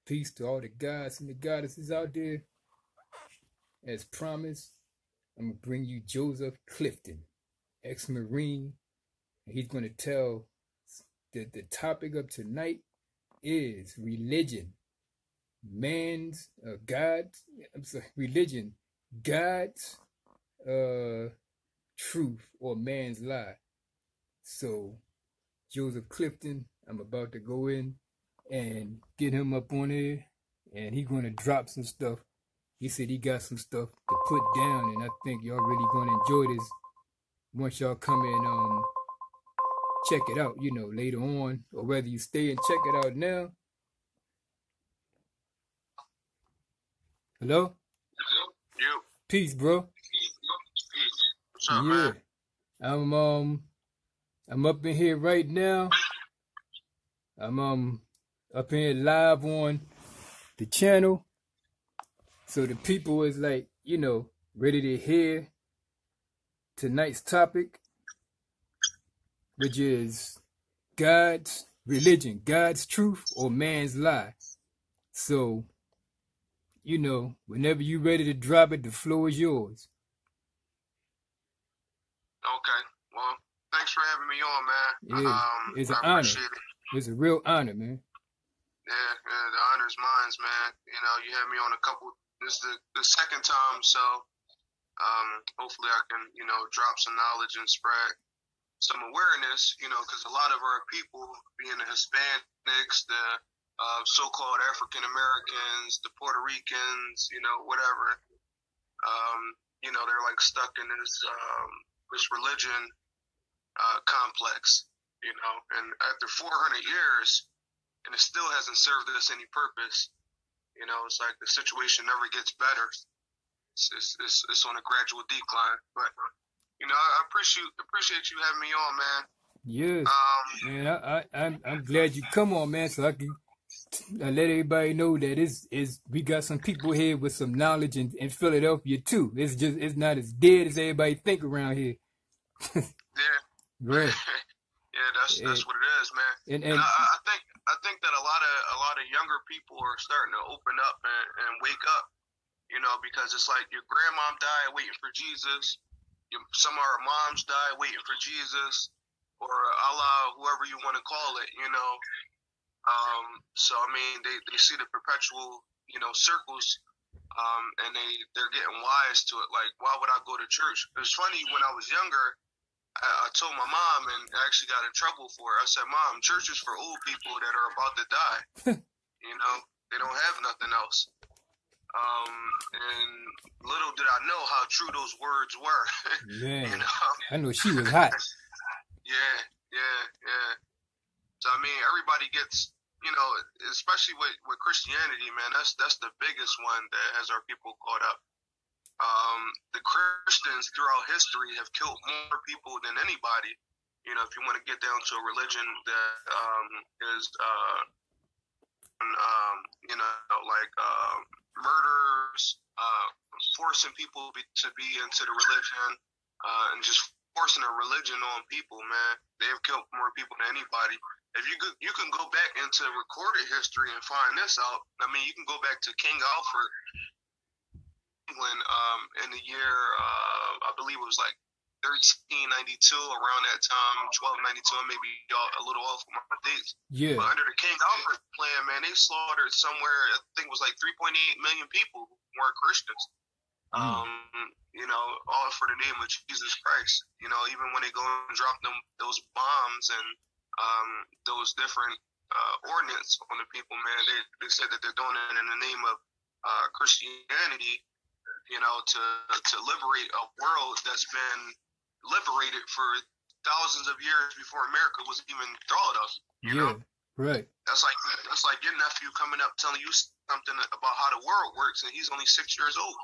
Peace to all the gods and the goddesses out there. As promised, I'm going to bring you Joseph Clifton, ex-Marine. He's going to tell that the topic of tonight is religion. Man's, God's, I'm sorry, religion, God's truth or man's lie. So, Joseph Clifton, I'm about to go in and get him up on here, and he's gonna drop some stuff. He said he got some stuff to put down, and I think y'all really gonna enjoy this once y'all come and check it out, later on, or whether you stay and check it out now. Hello? You. Peace, bro. What's up, man? I'm up in here right now. I'm up in here live on the channel. So the people is like, ready to hear tonight's topic, which is God's religion, God's truth or man's lie. So, whenever you're ready to drop it, the floor is yours. Okay. Well, thanks for having me on, man. Yeah, it's an honor. Appreciate it. It's a real honor, man. Yeah, the honor's mine, man. You had me on a couple. This is the second time, so hopefully I can, drop some knowledge and spread some awareness, because a lot of our people, being the Hispanics, the so-called African Americans, the Puerto Ricans, whatever, they're like stuck in this religion complex, and after 400 years, and it still hasn't served us any purpose. It's like the situation never gets better. It's on a gradual decline. But I appreciate you having me on, man. Yes, man. I'm glad you come on, man. So I can let everybody know that we got some people here with some knowledge in Philadelphia too. It's not as dead as everybody think around here. Yeah. Right. Yeah, that's what it is, man. And I think that a lot of younger people are starting to open up and wake up, because it's like your grandmom died waiting for Jesus, some of our moms died waiting for Jesus, or Allah, whoever you want to call it, So I mean, they see the perpetual, circles, and they're getting wise to it. Like, why would I go to church? It was funny when I was younger. I told my mom, and I actually got in trouble for it. I said, "Mom, church is for old people that are about to die. They don't have nothing else." And little did I know how true those words were. Man, I know she was hot. Yeah. So I mean, everybody gets, especially with Christianity, man. That's the biggest one that has our people caught up. The Christians throughout history have killed more people than anybody. If you want to get down to a religion that is, murders, forcing people to be into the religion, and just forcing a religion on people, man. They have killed more people than anybody. If you can go back into recorded history and find this out. I mean, you can go back to King Alfred. England, in the year, I believe it was like 1392, around that time, 1292, maybe a little off with my dates. Yeah. But under the King Alfred plan, man, they slaughtered somewhere, I think it was like 3.8 million people who weren't Christians. All for the name of Jesus Christ. Even when they go and drop those bombs and those different ordinance on the people, man, they said that they're doing it in the name of Christianity. To liberate a world that's been liberated for thousands of years before America was even thought of. You know? Right. That's like your nephew coming up telling you something about how the world works, and he's only 6 years old.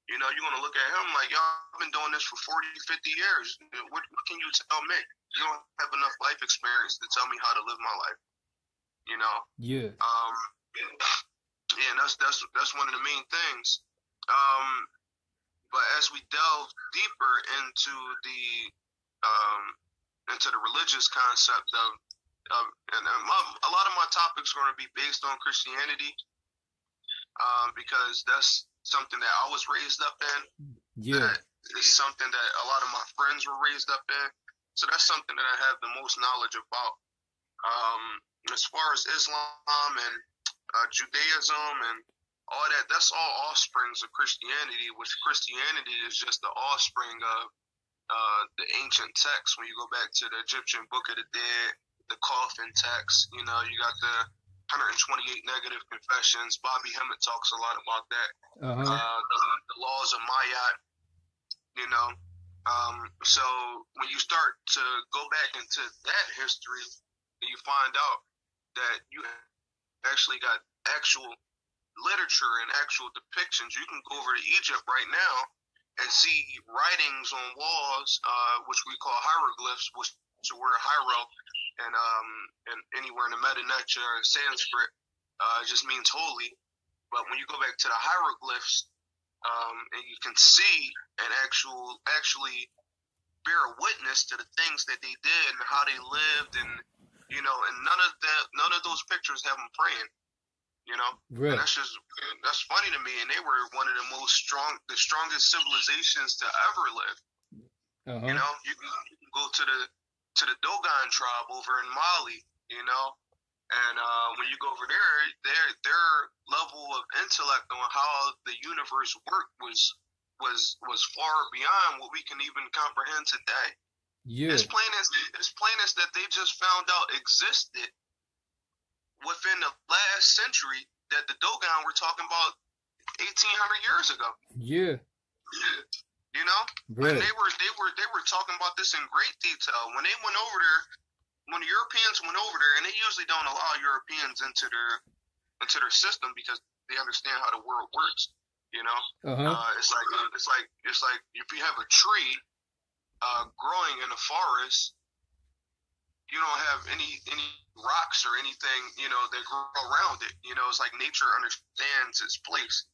You're gonna look at him like, y'all been doing this for 40, 50 years. What can you tell me? You don't have enough life experience to tell me how to live my life. Yeah. Yeah, and that's one of the main things. But as we delve deeper into the religious concept of a lot of my topics are going to be based on Christianity, because that's something that I was raised up in. Yeah. That is something that a lot of my friends were raised up in. So that's something that I have the most knowledge about. As far as Islam and Judaism and all that, that's all offsprings of Christianity, which Christianity is just the offspring of the ancient texts. When you go back to the Egyptian Book of the Dead, the coffin text, you know, you got the 128 negative confessions. Bobby Hemmett talks a lot about that. The laws of Mayat, you know. So when you start to go back into that history, you find out that you actually got actual literature and actual depictions. You can go over to Egypt right now and see writings on walls, which we call hieroglyphs, which is the word hiero, and anywhere in the Meta Nature or Sanskrit, just means holy. But when you go back to the hieroglyphs, and you can see and actually bear witness to the things that they did and how they lived, and you know, and none of those pictures have them praying. You know, right. And that's funny to me. And they were one of the strongest civilizations to ever live. You know, you can go to the Dogon tribe over in Mali. You know, and when you go over there, their level of intellect on how the universe worked was far beyond what we can even comprehend today. Yeah. As plain as that they just found out existed within the last century, that the Dogon we're talking about 1,800 years ago. Yeah. You know, right. And they were talking about this in great detail when they went over there. When the Europeans went over there, and they usually don't allow Europeans into their system because they understand how the world works. You know, it's like if you have a tree growing in a forest, you don't have any rocks or anything, you know, that grow around it. You know, it's like nature understands its place.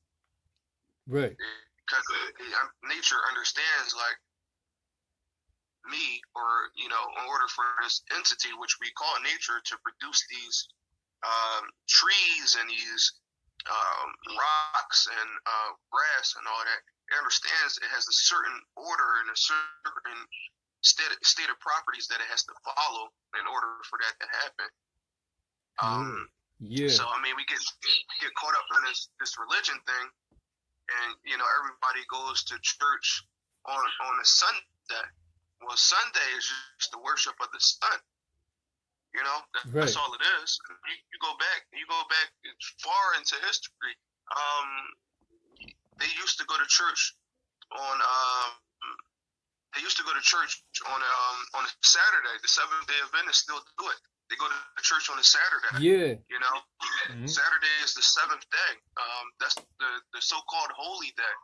Right. Because nature understands, like, me, or, you know, in order for this entity, which we call nature, to produce these trees and these rocks and grass and all that, it understands it has a certain order and a certain state of properties that it has to follow in order for that to happen. Yeah. So I mean, we get caught up in this religion thing, and you know, everybody goes to church on a Sunday. Well, Sunday is just the worship of the sun. You know, that's all it is. You go back far into history. They used to go to church on a Saturday. The Seventh-day Adventists still do it. They go to church on a Saturday. Yeah. You know, Saturday is the seventh day. That's the so-called holy day,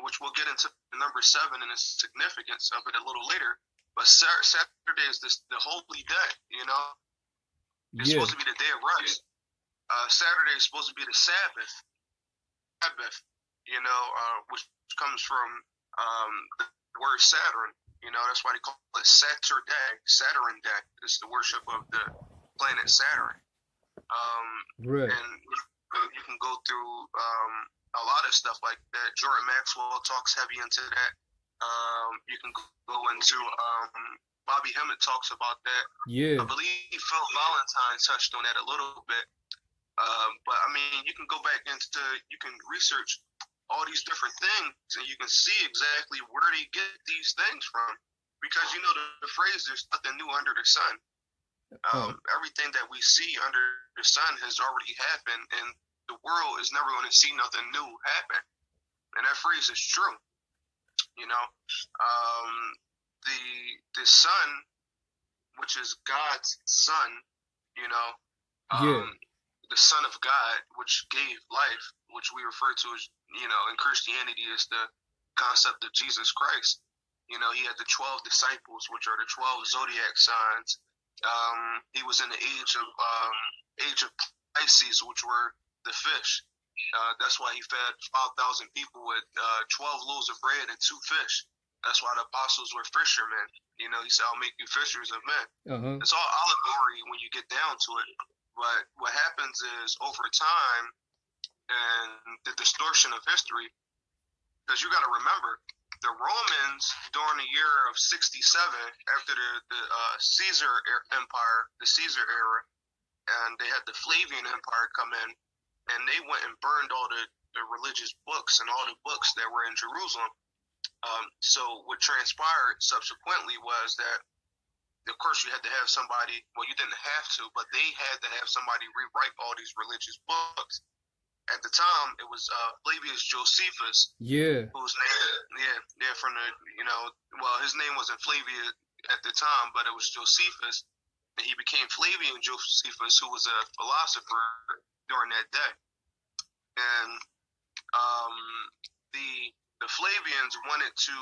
which we'll get into number 7 and the significance of it a little later. But Saturday is the holy day. You know, it's supposed to be the day of rest. Saturday is supposed to be the Sabbath. You know, which comes from the word Saturn. You know, that's why they call it Saturn Day. It's the worship of the planet Saturn. And you can go through a lot of stuff like that. Jordan Maxwell talks heavy into that. You can go into Bobby Hemmett talks about that. Yeah. I believe Phil Valentine touched on that a little bit. But I mean, you can go back you can research all these different things, and you can see exactly where they get these things from. Because, you know, the phrase, there's nothing new under the sun. Everything that we see under the sun has already happened, and the world is never going to see nothing new happen. And that phrase is true. You know, the sun, which is God's son, you know, the Son of God, which gave life, which we refer to as, you know, in Christianity is the concept of Jesus Christ. You know, he had the 12 disciples, which are the 12 zodiac signs. He was in the age of Pisces, which were the fish. That's why he fed 5,000 people with 12 loaves of bread and 2 fish. That's why the apostles were fishermen. You know, he said, I'll make you fishers of men. Uh-huh. It's all allegory when you get down to it. But what happens is over time and the distortion of history, because you got to remember, the Romans during the year of 67, after the Caesar Empire, the Caesar era, and they had the Flavian Empire come in, and they went and burned all the religious books and all the books that were in Jerusalem. So what transpired subsequently was that, of course, you had to have somebody, well, you didn't have to, but they had to have somebody rewrite all these religious books. At the time, it was Flavius Josephus. Yeah. Whose name, from the, well, his name wasn't Flavius at the time, but it was Josephus. And he became Flavian Josephus, who was a philosopher during that day. And the Flavians wanted to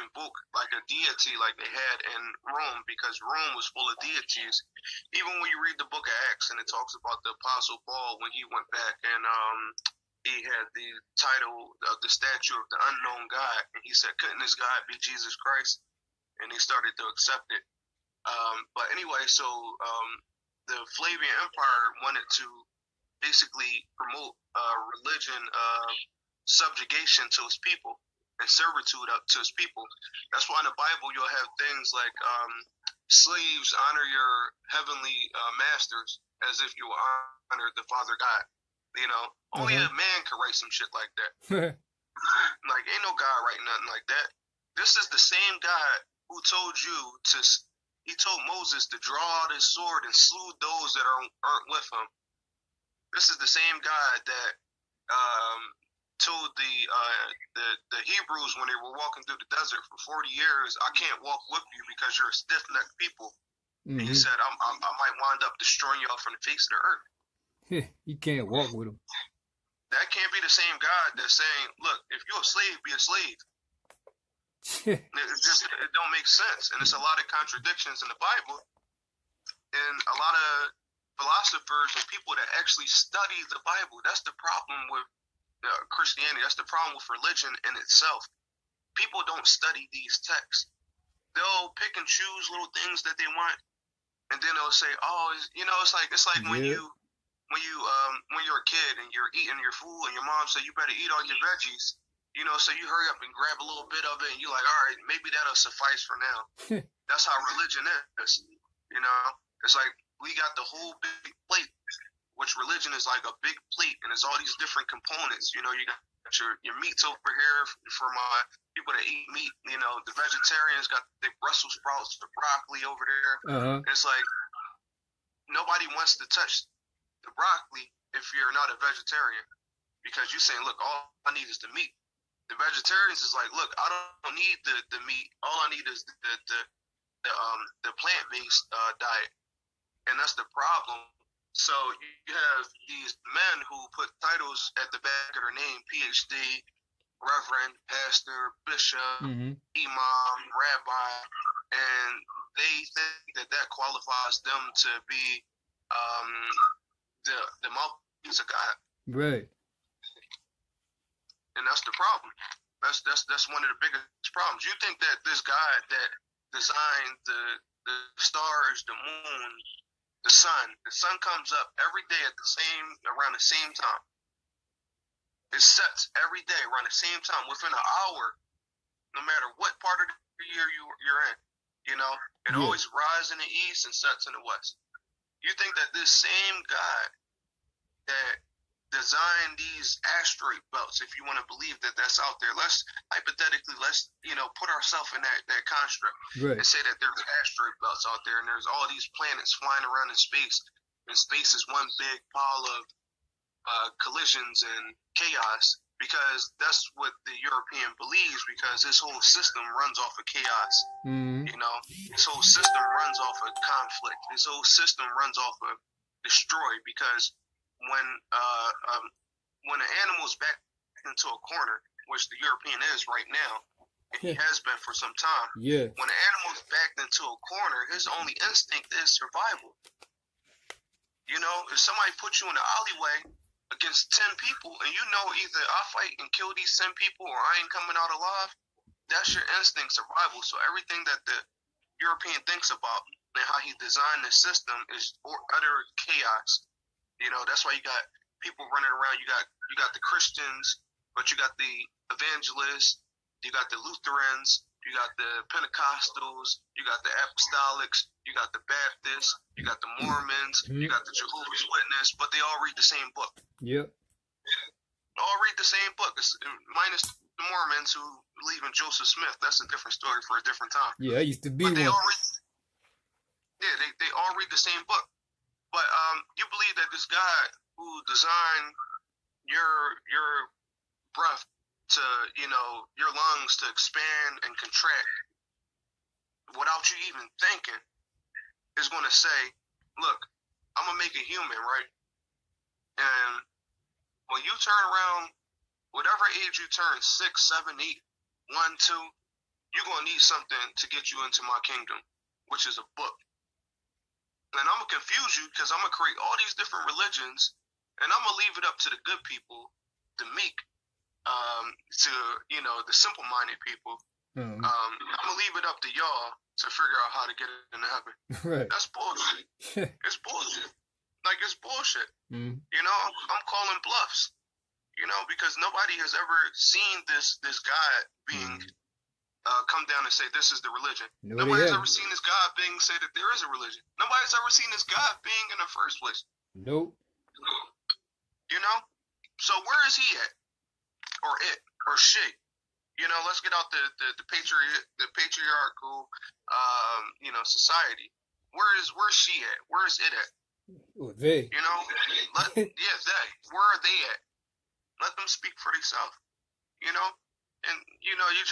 invoke like a deity like they had in Rome, because Rome was full of deities. Even when you read the book of Acts and it talks about the Apostle Paul when he went back and he had the title of the statue of the unknown God, and he said, couldn't this God be Jesus Christ? And he started to accept it. But anyway, so the Flavian Empire wanted to basically promote religion subjugation to its people and servitude up to its people. That's why in the Bible you'll have things like slaves honor your heavenly masters as if you honor the Father God. You know, only a man can write some shit like that. Like, ain't no God writing nothing like that. This is the same God who told he told Moses to draw out his sword and slew those that aren't with him. This is the same God that told the Hebrews when they were walking through the desert for 40 years, I can't walk with you because you're a stiff-necked people. Mm-hmm. And he said, I might wind up destroying y'all from the face of the earth. You can't walk with him. That can't be the same God that's saying, look, if you're a slave, be a slave. It don't make sense. And there's a lot of contradictions in the Bible. And a lot of philosophers and people that actually study the Bible, that's the problem with Christianity. That's the problem with religion in itself. People don't study these texts. They'll pick and choose little things that they want, and then they'll say, "Oh, it's like when you're a kid and you're eating your food, and your mom said you better eat all your veggies." So you hurry up and grab a little bit of it, and you're like, "All right, maybe that'll suffice for now." That's how religion is. It's like we got the whole big plate, which religion is like a big plate, and there's all these different components. You got your meats over here for my people that eat meat. The vegetarians got the Brussels sprouts, the broccoli over there. Uh-huh. It's like nobody wants to touch the broccoli if you're not a vegetarian, because you're saying, look, all I need is the meat. The vegetarians is like, look, I don't need the meat. All I need is the plant-based diet, and that's the problem. So you have these men who put titles at the back of their name: PhD, Reverend, Pastor, Bishop, Imam, Rabbi, and they think that qualifies them to be the mouthpiece of God. Right. And that's the problem. That's one of the biggest problems. You think that this God that designed the stars, the moon, the sun comes up every day around the same time. It sets every day around the same time, within an hour, no matter what part of the year you're in. It always rises in the east and sets in the west. You think that this same God that designed these asteroid belts, if you want to believe that that's out there, let's put ourselves in that construct, right, and say that there's asteroid belts out there and there's all these planets flying around in space, and space is one big pile of collisions and chaos, because that's what the European believes, because his whole system runs off of chaos. His whole system runs off of conflict. His whole system runs off of destroy, because when an animal's backed into a corner, which the European is right now, and he has been for some time, when an animal's backed into a corner, his only instinct is survival. If somebody puts you in the alleyway against 10 people, and either I fight and kill these 10 people or I ain't coming out alive, that's your instinct survival. So everything that the European thinks about and how he designed the system is utter chaos. You know, that's why you got people running around. You got the Christians, but you got the evangelists, you got the Lutherans, you got the Pentecostals, you got the Apostolics, you got the Baptists, you got the Mormons, you got the Jehovah's Witness, but they all read the same book. Yep. They all read the same book, minus the Mormons who believe in Joseph Smith. That's a different story for a different time. Yeah, I used to be but one. They all read the same book. But you believe that this guy who designed your breath to, you know, your lungs to expand and contract without you even thinking is going to say, look, I'm going to make a human, right? And when you turn around, whatever age you turn, 6, 7, 8, 1, 2, you're going to need something to get you into my kingdom, which is a book. And I'm going to confuse you because I'm going to create all these different religions, and I'm going to leave it up to the good people, the meek, to, you know, the simple-minded people. I'm going to leave it up to y'all to figure out how to get into heaven. Right. That's bullshit. It's bullshit. Like, it's bullshit. You know, I'm calling bluffs, you know, because nobody has ever seen this God being come down and say this is the religion. No, Nobody's ever seen this God being say that there is a religion. Nobody's ever seen this God being in the first place. Nope. You know? So where is he at? Or it? Or she? You know, let's get out the patriarchal you know, society. Where's she at? Where is it at? Oh, they. You know? They. Where are they at? Let them speak for themselves. You know? And, you know, you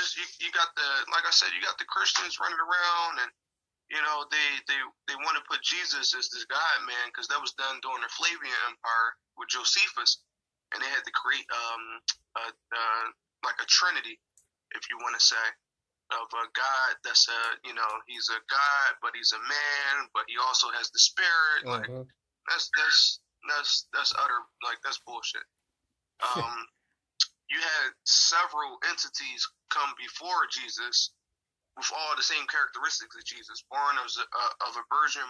got like I said, you got the Christians running around and, you know, they want to put Jesus as this God, man, because that was done during the Flavian Empire with Josephus. And they had to create, like a trinity, if you want to say, of a God that's you know, he's a God, but he's a man, but he also has the spirit. Like, that's utter, like, that's bullshit. You had several entities come before Jesus with all the same characteristics of Jesus, born of a virgin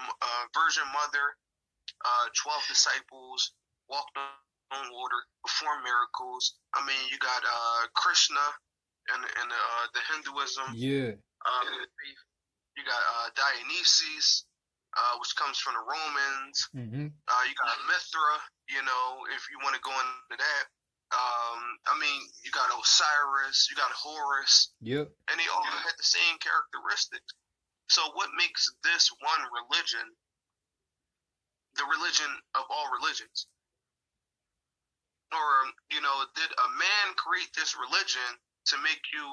mother, 12 disciples, walked on water, performed miracles. I mean, you got Krishna and the Hinduism. Yeah. You got Dionysus, which comes from the Romans. You got Mithra, you know, if you want to go into that. I mean, you got Osiris, you got Horus. Yep. And they all had the same characteristics. So what makes this one religion the religion of all religions? Or, you know, did a man create this religion to make you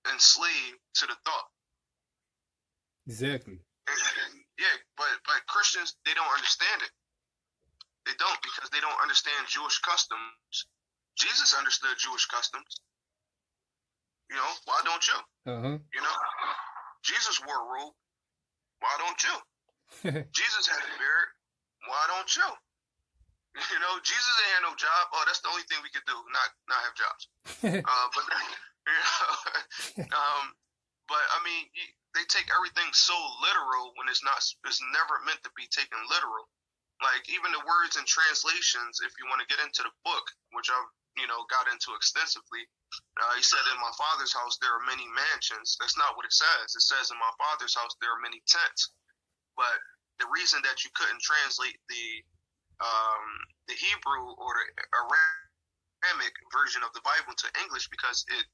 enslaved to the thought? Exactly. Yeah, but Christians, they don't understand it. They don't, because they don't understand Jewish customs. Jesus understood Jewish customs. You know, why don't you? You know, Jesus wore a robe. Why don't you? Jesus had a beard. Why don't you? You know, Jesus ain't had no job. Oh, that's the only thing we could do, not have jobs. But you know, but I mean, they take everything so literal when it's never meant to be taken literal. Like, even the words and translations, if you want to get into the book, which I've, you know, got into extensively, he said, in my Father's house there are many mansions. That's not what it says. It says, in my Father's house there are many tents. But the reason that you couldn't translate the Hebrew or the Aramaic version of the Bible to English, because it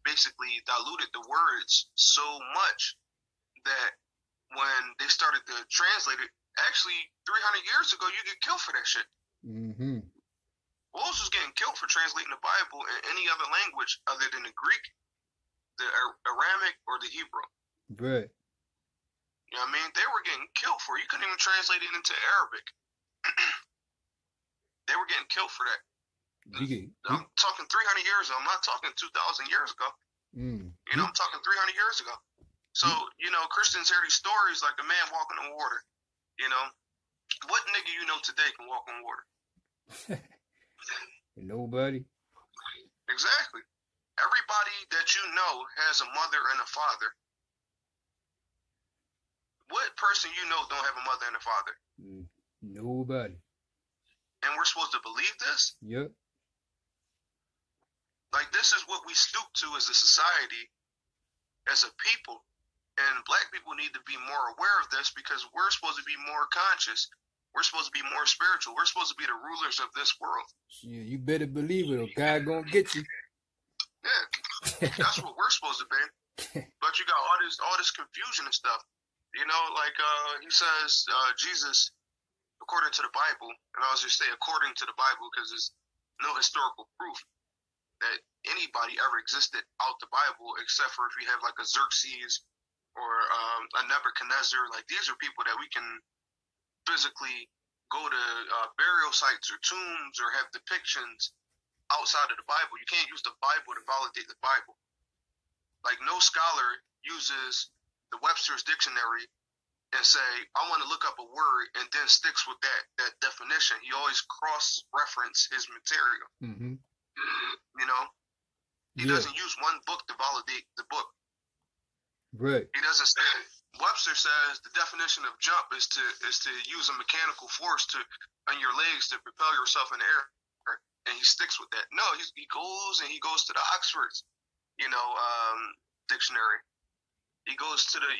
basically diluted the words so much that when they started to translate it, actually 300 years ago, you get killed for that shit. Wolves was getting killed for translating the Bible in any other language other than the Greek, the Aramaic, or the Hebrew. Right. You know what I mean? They were getting killed for it. You couldn't even translate it into Arabic. They were getting killed for that. I'm talking 300 years ago. I'm not talking 2,000 years ago. You know, I'm talking 300 years ago. So, you know, Christians hear these stories like the man walking on water. You know, what nigga you know today can walk on water? Nobody. Exactly. Everybody that you know has a mother and a father? What person you know don't have a mother and a father? Nobody. And we're supposed to believe this? Yep. Like, this is what we stoop to as a society, as a people. And black people need to be more aware of this because we're supposed to be more conscious. We're supposed to be more spiritual. We're supposed to be the rulers of this world. Yeah, you better believe it or God gonna get you. Yeah, that's what we're supposed to be. But you got all this confusion and stuff. You know, like he says, Jesus, according to the Bible, and I'll just say according to the Bible because there's no historical proof that anybody ever existed out the Bible except for if you have like a Xerxes or a Nebuchadnezzar. Like, these are people that we can physically go to burial sites or tombs or have depictions outside of the Bible. You can't use the Bible to validate the Bible. Like, no scholar uses the Webster's dictionary and say, I want to look up a word, and then sticks with that definition. He always cross-reference his material. Mm-hmm. You know? He doesn't use one book to validate the book. Right. He doesn't say, Webster says the definition of jump is to use a mechanical force on your legs to propel yourself in the air. And he sticks with that. No, he goes to the Oxford's, dictionary. He goes to the,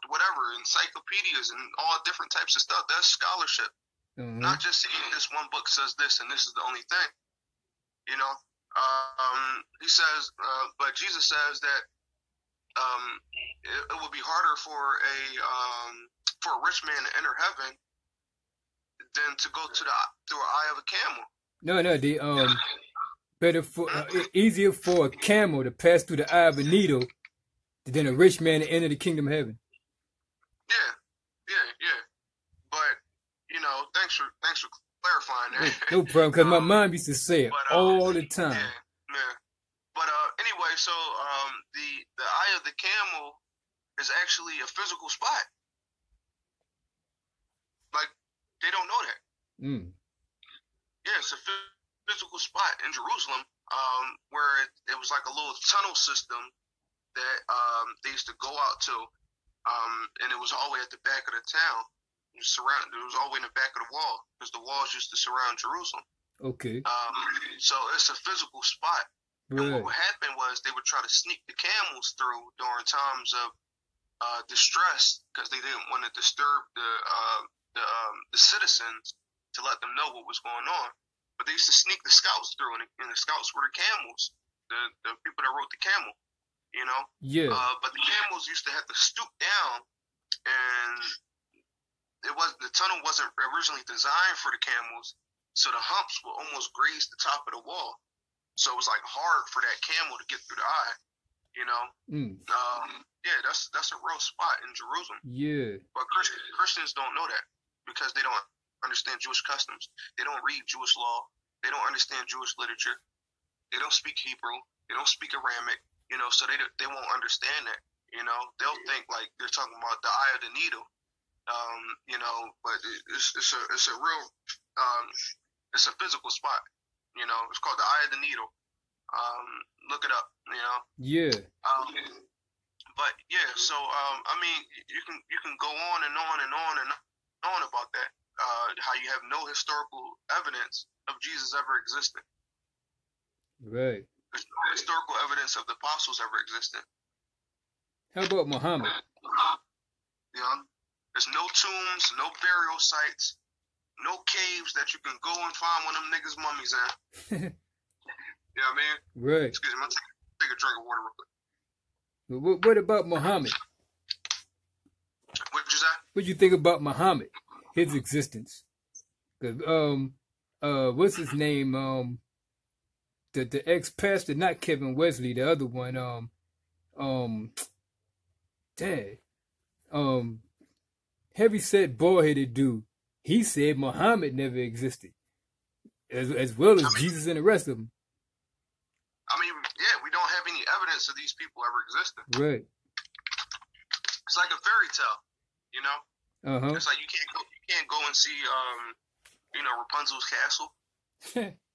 whatever, encyclopedias and all different types of stuff. That's scholarship. Mm-hmm. Not just saying this one book says this and this is the only thing. He says, but Jesus says that it would be harder for a rich man to enter heaven than to go through the eye of a camel. No, better for easier for a camel to pass through the eye of a needle than a rich man to enter the kingdom of heaven. Yeah. But thanks for clarifying that. No problem, because my mom used to say it all the time. Yeah. But anyway, so the eye of the camel is actually a physical spot. Like, they don't know that. Yeah, it's a physical spot in Jerusalem, where it was like a little tunnel system that they used to go out to, and it was all the way at the back of the town. It was all the way in the back of the wall, because the walls used to surround Jerusalem. Okay. So it's a physical spot. Right. And what would happen was they would try to sneak the camels through during times of distress, because they didn't want to disturb the citizens to let them know what was going on. But they used to sneak the scouts through, and the scouts were the camels, the people that rode the camel. Yeah. But the camels used to have to stoop down, and the tunnel wasn't originally designed for the camels, so the humps would almost graze the top of the wall. So it was like hard for that camel to get through the eye. Yeah, that's a real spot in Jerusalem. Yeah. But Christians don't know that because they don't understand Jewish customs. They don't read Jewish law. They don't understand Jewish literature. They don't speak Hebrew. They don't speak Aramaic. So they won't understand that. They'll think like they're talking about the eye of the needle. But it's a real it's a physical spot. It's called the eye of the needle. Look it up. Yeah. But yeah, so I mean, you can go on and on and on and on about that. How you have no historical evidence of Jesus ever existing. Right. There's no historical evidence of the apostles ever existing. How about Muhammad? There's no tombs, no burial sites, no caves that you can go and find one of them niggas' mummies in. You know what I mean? Right. Excuse me, I'm gonna take a drink of water real quick. What about Muhammad? What'd you say? What do you think about Muhammad? His existence? Cause what's his name? The ex-pastor, not Kevin Wesley, the other one, heavy-set, bald-headed dude. He said Muhammad never existed, as well as Jesus and the rest of them. I mean, yeah, we don't have any evidence of these people ever existing. Right. It's like a fairy tale, It's like you can't go and see, Rapunzel's castle.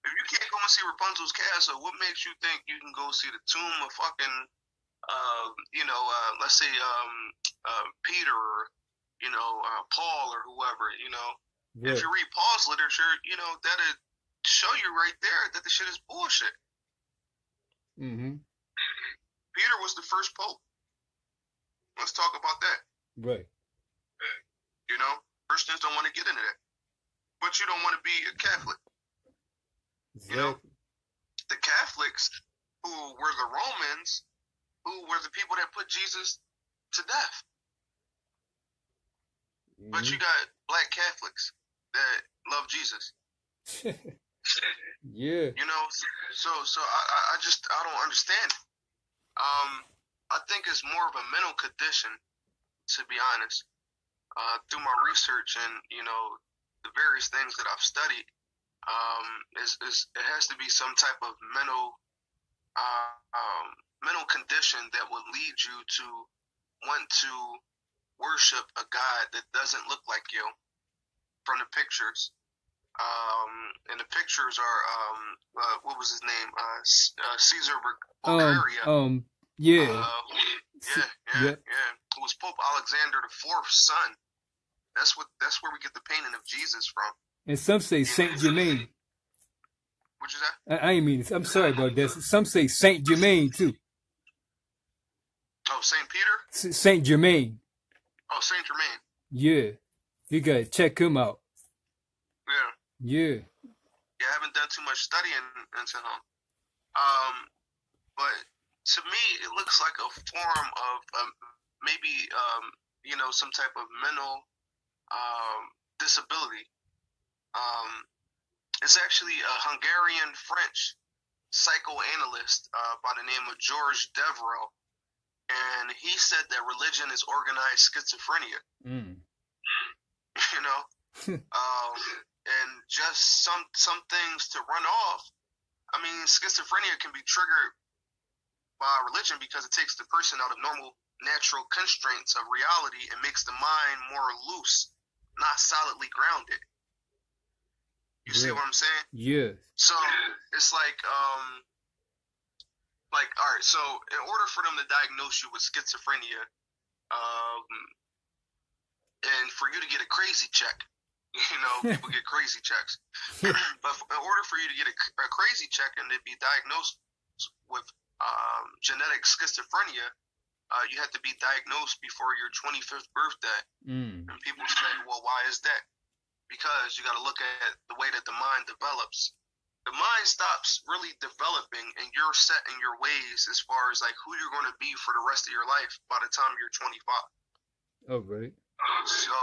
If you can't go and see Rapunzel's castle, what makes you think you can go see the tomb of fucking, let's say, Peter or, Paul or whoever, Right. If you read Paul's literature, that'd show you right there that the shit is bullshit. Mm-hmm. Peter was the first pope. Let's talk about that. Right. Christians don't want to get into that. But you don't want to be a Catholic. Exactly. The Catholics, who were the Romans, who were the people that put Jesus to death. Mm-hmm. But you got black Catholics that love Jesus. Yeah. So I don't understand it. I think it's more of a mental condition, to be honest. Through my research and the various things that I've studied, it has to be some type of mental condition that would lead you to want to worship a God that doesn't look like you from the pictures. And the pictures are what was his name? Caesar Borgia. Yeah. Yeah. It was Pope Alexander IV's son. That's where we get the painting of Jesus from. And some say Saint Germain. What you say? I ain't mean it. I'm sorry about that. Some say Saint Germain too. Oh, Saint Peter? Saint Germain. Oh, Saint Germain. Yeah. You gotta check him out. Yeah. Yeah. I haven't done too much studying into him. But to me, it looks like a form of maybe some type of mental disability. It's actually a Hungarian-French psychoanalyst by the name of Georges Devereux, and he said that religion is organized schizophrenia. And just some things to run off. I mean, schizophrenia can be triggered by religion because it takes the person out of normal, natural constraints of reality and makes the mind more loose, not solidly grounded. You see what I'm saying? Yeah. So it's like, all right. So in order for them to diagnose you with schizophrenia, and for you to get a crazy check, people get crazy checks. But in order for you to get a crazy check and to be diagnosed with genetic schizophrenia, you have to be diagnosed before your 25th birthday. And people say, well, why is that? Because you got to look at the way that the mind develops. The mind stops really developing and you're set in your ways as far as like who you're going to be for the rest of your life by the time you're 25. Oh, right. So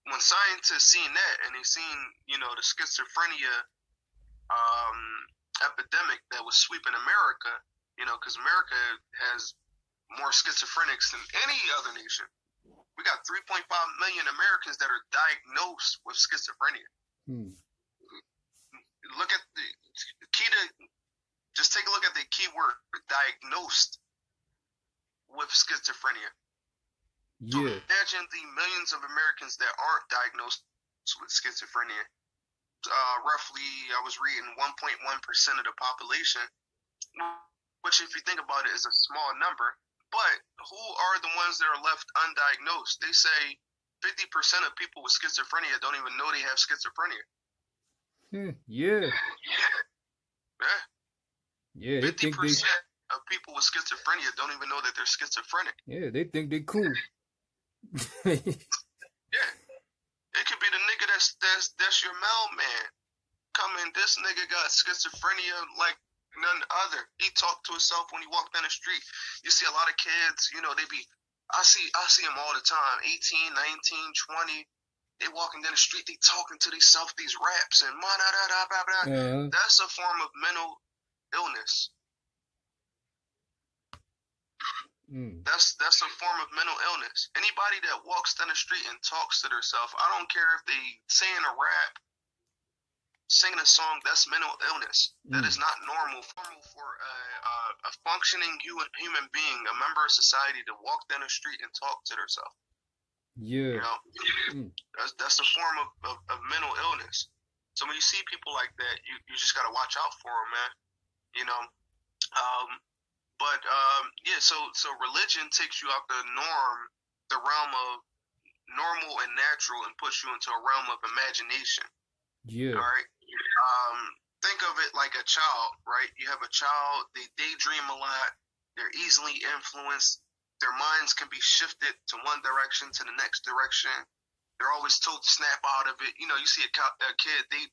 when scientists seen that and they seen, the schizophrenia epidemic that was sweeping America, because America has more schizophrenics than any other nation. We got 3.5 million Americans that are diagnosed with schizophrenia. Look at the key to, just take a look at the key word, diagnosed with schizophrenia. So imagine the millions of Americans that aren't diagnosed with schizophrenia. Roughly, I was reading 1.1% of the population, which if you think about it is a small number. But who are the ones that are left undiagnosed? They say 50% of people with schizophrenia don't even know they have schizophrenia. Yeah. 50% of people with schizophrenia don't even know that they're schizophrenic. Yeah, they think they're cool. Yeah. It could be the nigga that's your mailman. This nigga got schizophrenia like none other. He talked to himself when he walked down the street. You see a lot of kids, I see them all the time, 18, 19, 20. They walking down the street, they talking to themselves these raps and that's a form of mental illness. That's a form of mental illness. Anybody that walks down the street and talks to themselves, I don't care if they saying a rap, singing a song, that's mental illness. That is not normal for a functioning human being, a member of society, to walk down the street and talk to themselves. That's a form of mental illness. So when you see people like that, you just gotta watch out for them, man. You know. Yeah. So religion takes you out the realm of normal and natural, and puts you into a realm of imagination. Yeah. All right. Think of it like a child, right? You have a child, they daydream a lot, they're easily influenced, their minds can be shifted to one direction to the next direction. They're always told to snap out of it. You know, you see a kid, they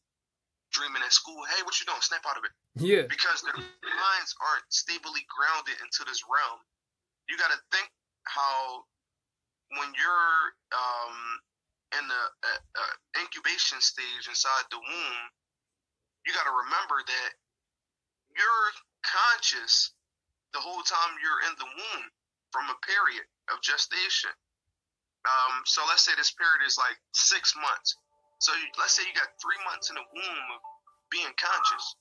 dreaming at school, hey, what you doing? Snap out of it. Yeah. Because their minds aren't stably grounded into this realm. You got to think how when you're in the incubation stage inside the womb, you got to remember that you're conscious the whole time you're in the womb from a period of gestation. So let's say this period is like 6 months. So let's say you got 3 months in the womb of being conscious.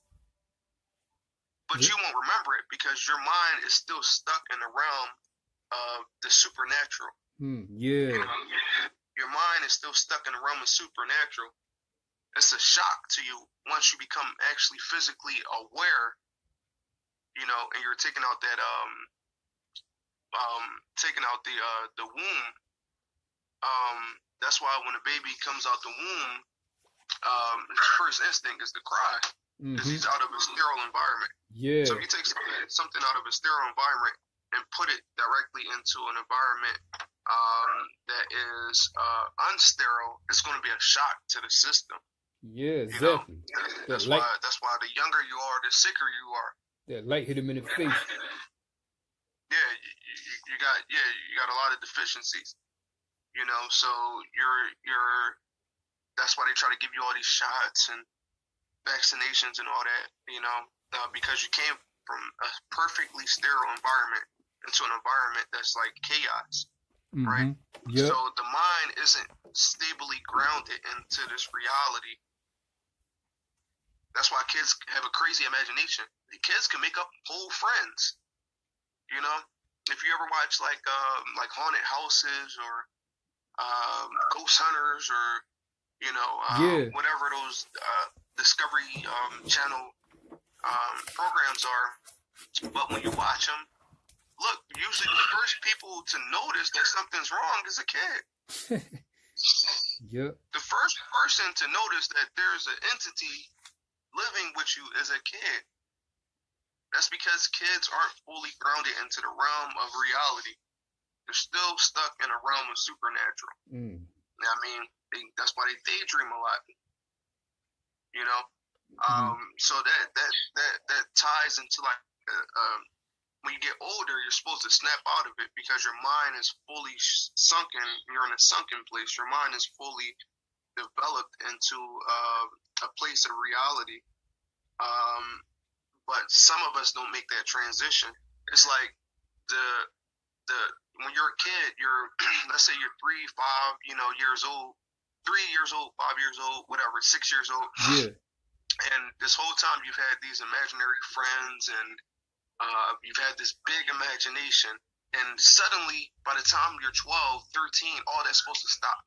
But you won't remember it because your mind is still stuck in the realm of the supernatural. Yeah. You know, your mind is still stuck in the realm of supernatural. It's a shock to you once you become actually physically aware, you know, and you're taking out that the womb. That's why when a baby comes out the womb, his first instinct is to cry because he's out of a sterile environment. Yeah. So if you take something out of a sterile environment and put it directly into an environment that is unsterile, it's going to be a shock to the system. Yeah, exactly. You know? That's why the younger you are, the sicker you are. That light hit him in the face. Yeah, you got a lot of deficiencies. You know, so you're that's why they try to give you all these shots and vaccinations and all that. You know, because you came from a perfectly sterile environment into an environment that's like chaos. Right? Yep. So the mind isn't stably grounded into this reality. That's why kids have a crazy imagination. The kids can make up whole friends. You know, if you ever watch like haunted houses or ghost hunters or whatever those Discovery Channel programs are, but when you watch them, look, usually the first people to notice that something's wrong is a kid. Yep. The first person to notice that there's an entity living with you is a kid. That's because kids aren't fully grounded into the realm of reality. They're still stuck in a realm of supernatural. I mean, that's why they daydream a lot. You know, so that ties into like when you get older, you're supposed to snap out of it because your mind is fully sunken. You're in a sunken place. Your mind is fully developed into a place of reality. But some of us don't make that transition. It's like when you're a kid, you're let's say you're 3, 5, years old, 3 years old, 5 years old, whatever, 6 years old. Yeah. And this whole time you've had these imaginary friends and you've had this big imagination. And suddenly, by the time you're 12, 13, all that's supposed to stop.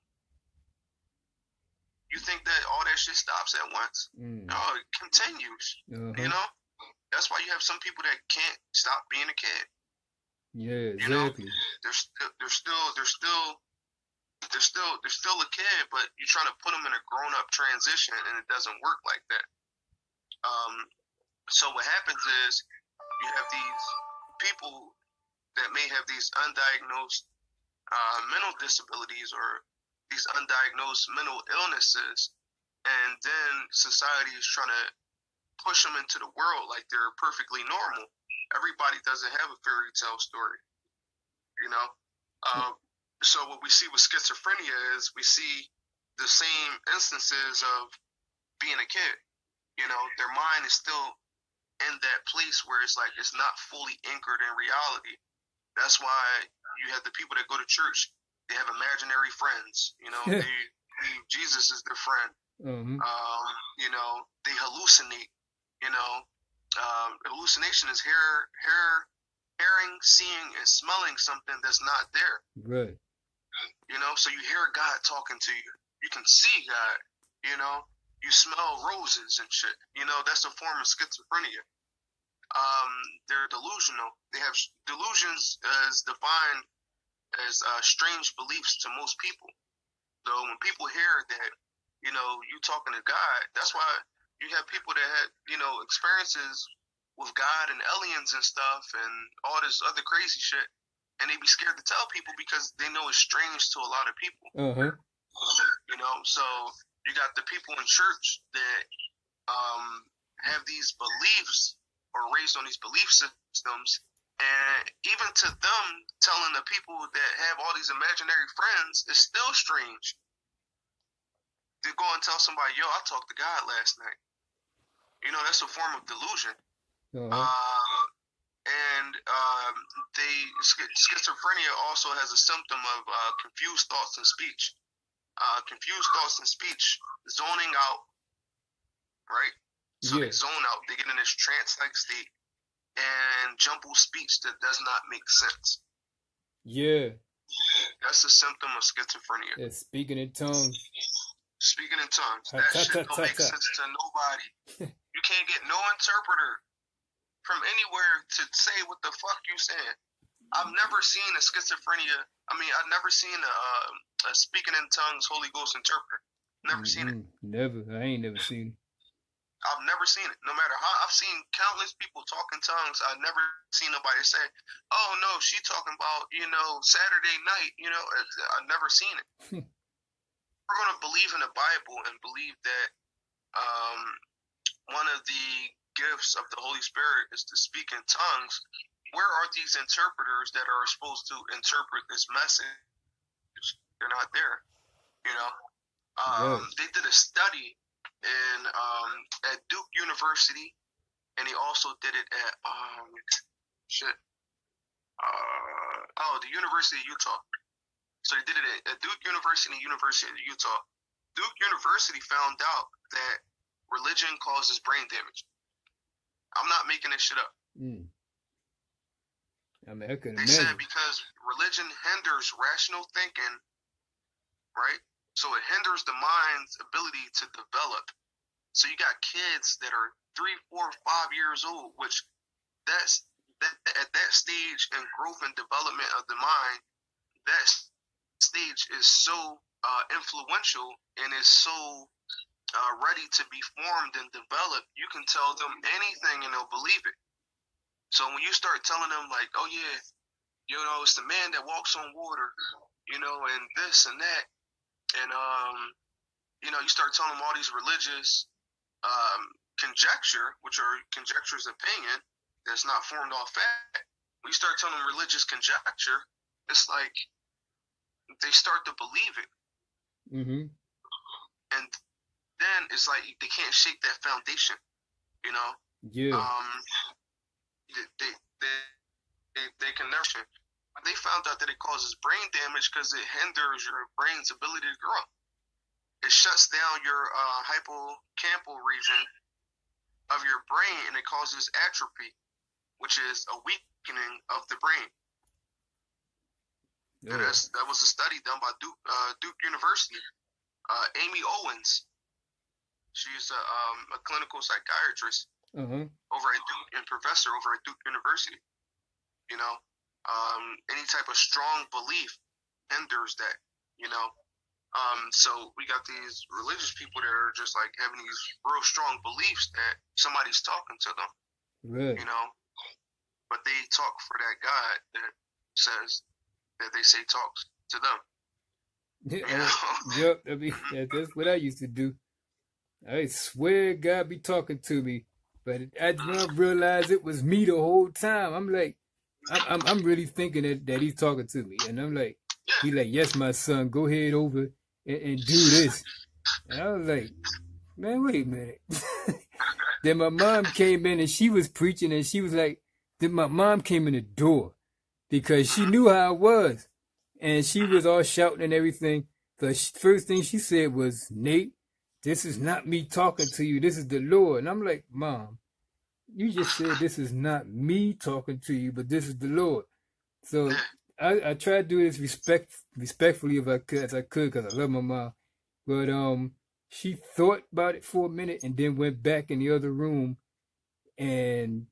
You think that all that shit stops at once? No, it continues. You know? That's why you have some people that can't stop being a kid. Yeah, exactly. You know? They're still a kid, but you're trying to put them in a grown-up transition, and it doesn't work like that. So what happens is you have these people that may have these undiagnosed mental disabilities or these undiagnosed mental illnesses, and then society is trying to push them into the world like they're perfectly normal. Everybody doesn't have a fairy tale story, you know? So what we see with schizophrenia is we see the same instances of being a kid. You know, their mind is still in that place where it's like it's not fully anchored in reality. That's why you have the people that go to church. They have imaginary friends. You know, Jesus is their friend. You know, they hallucinate. You know, hallucination is hearing, seeing, and smelling something that's not there. Right. You know, so you hear God talking to you. You can see God. You know, you smell roses and shit. You know, that's a form of schizophrenia. They're delusional. They have delusions as defined as strange beliefs to most people. So when people hear that, you know, you talking to God, that's why you have people that had, you know, experiences with God and aliens and stuff and all this other crazy shit, and they be scared to tell people because they know it's strange to a lot of people. You know, so you got the people in church that have these beliefs or raised on these belief systems, and even to them telling the people that have all these imaginary friends is still strange. They go and tell somebody, yo, I talked to God last night. You know, that's a form of delusion. Schizophrenia also has a symptom of confused thoughts and speech. Confused thoughts and speech, zoning out, right? So they zone out. They get in this trance-like state and jumble speech that does not make sense. Yeah. That's a symptom of schizophrenia. Yeah, speaking in tongues. Speaking in tongues. That shit don't make sense to nobody. You can't get no interpreter from anywhere to say what the fuck you saying. I've never seen a schizophrenia. I mean, I've never seen a speaking in tongues Holy Ghost interpreter. Never seen it. Never. I ain't never seen it. I've never seen it. No matter how, I've seen countless people talk in tongues. I've never seen nobody say, "Oh no, she talking about, you know, Saturday night." You know, I've never seen it. We're gonna believe in the Bible and believe that one of the gifts of the Holy Spirit is to speak in tongues. Where are these interpreters that are supposed to interpret this message? They're not there. You know, they did a study in at Duke University, and they also did it at the University of Utah. So they did it at Duke University and University of Utah. Duke University found out that religion causes brain damage. I'm not making this shit up. I mean, I couldn't imagine. They said because religion hinders rational thinking, right? So it hinders the mind's ability to develop. So you got kids that are 3, 4, 5 years old, which at that stage in growth and development of the mind, that stage is so influential and is so ready to be formed and developed. You can tell them anything and they'll believe it. So when you start telling them like, oh yeah, you know, it's the man that walks on water, you know, and this and that, and you know, you start telling them all these religious conjecture, which are conjectures of opinion that's not formed off fact. When you start telling them religious conjecture, it's like they start to believe it. And then it's like they can't shake that foundation, you know? They can never. They found out that it causes brain damage because it hinders your brain's ability to grow. It shuts down your hippocampal region of your brain, and it causes atrophy, which is a weakening of the brain. And that was a study done by Duke University. Amy Owens, she's a clinical psychiatrist over at Duke and professor over at Duke University. You know, any type of strong belief hinders that. You know, so we got these religious people that are just like having these real strong beliefs that somebody's talking to them. You know, but they talk for that God that says that they say talks to them. I mean, that's what I used to do. I swear God be talking to me, but I didn't realize it was me the whole time. I'm like, I'm really thinking that he's talking to me, and I'm like, he like, yes, my son, go ahead over and do this. And I was like, man, wait a minute. Then my mom came in and she was preaching, and she was like, then my mom came in the door because she knew how I was, and she was all shouting and everything. The first thing she said was, Nate, this is not me talking to you. This is the Lord. And I'm like, Mom, you just said this is not me talking to you, but this is the Lord. So I try to do this respectfully as I could, because I love my mom. But she thought about it for a minute and then went back in the other room and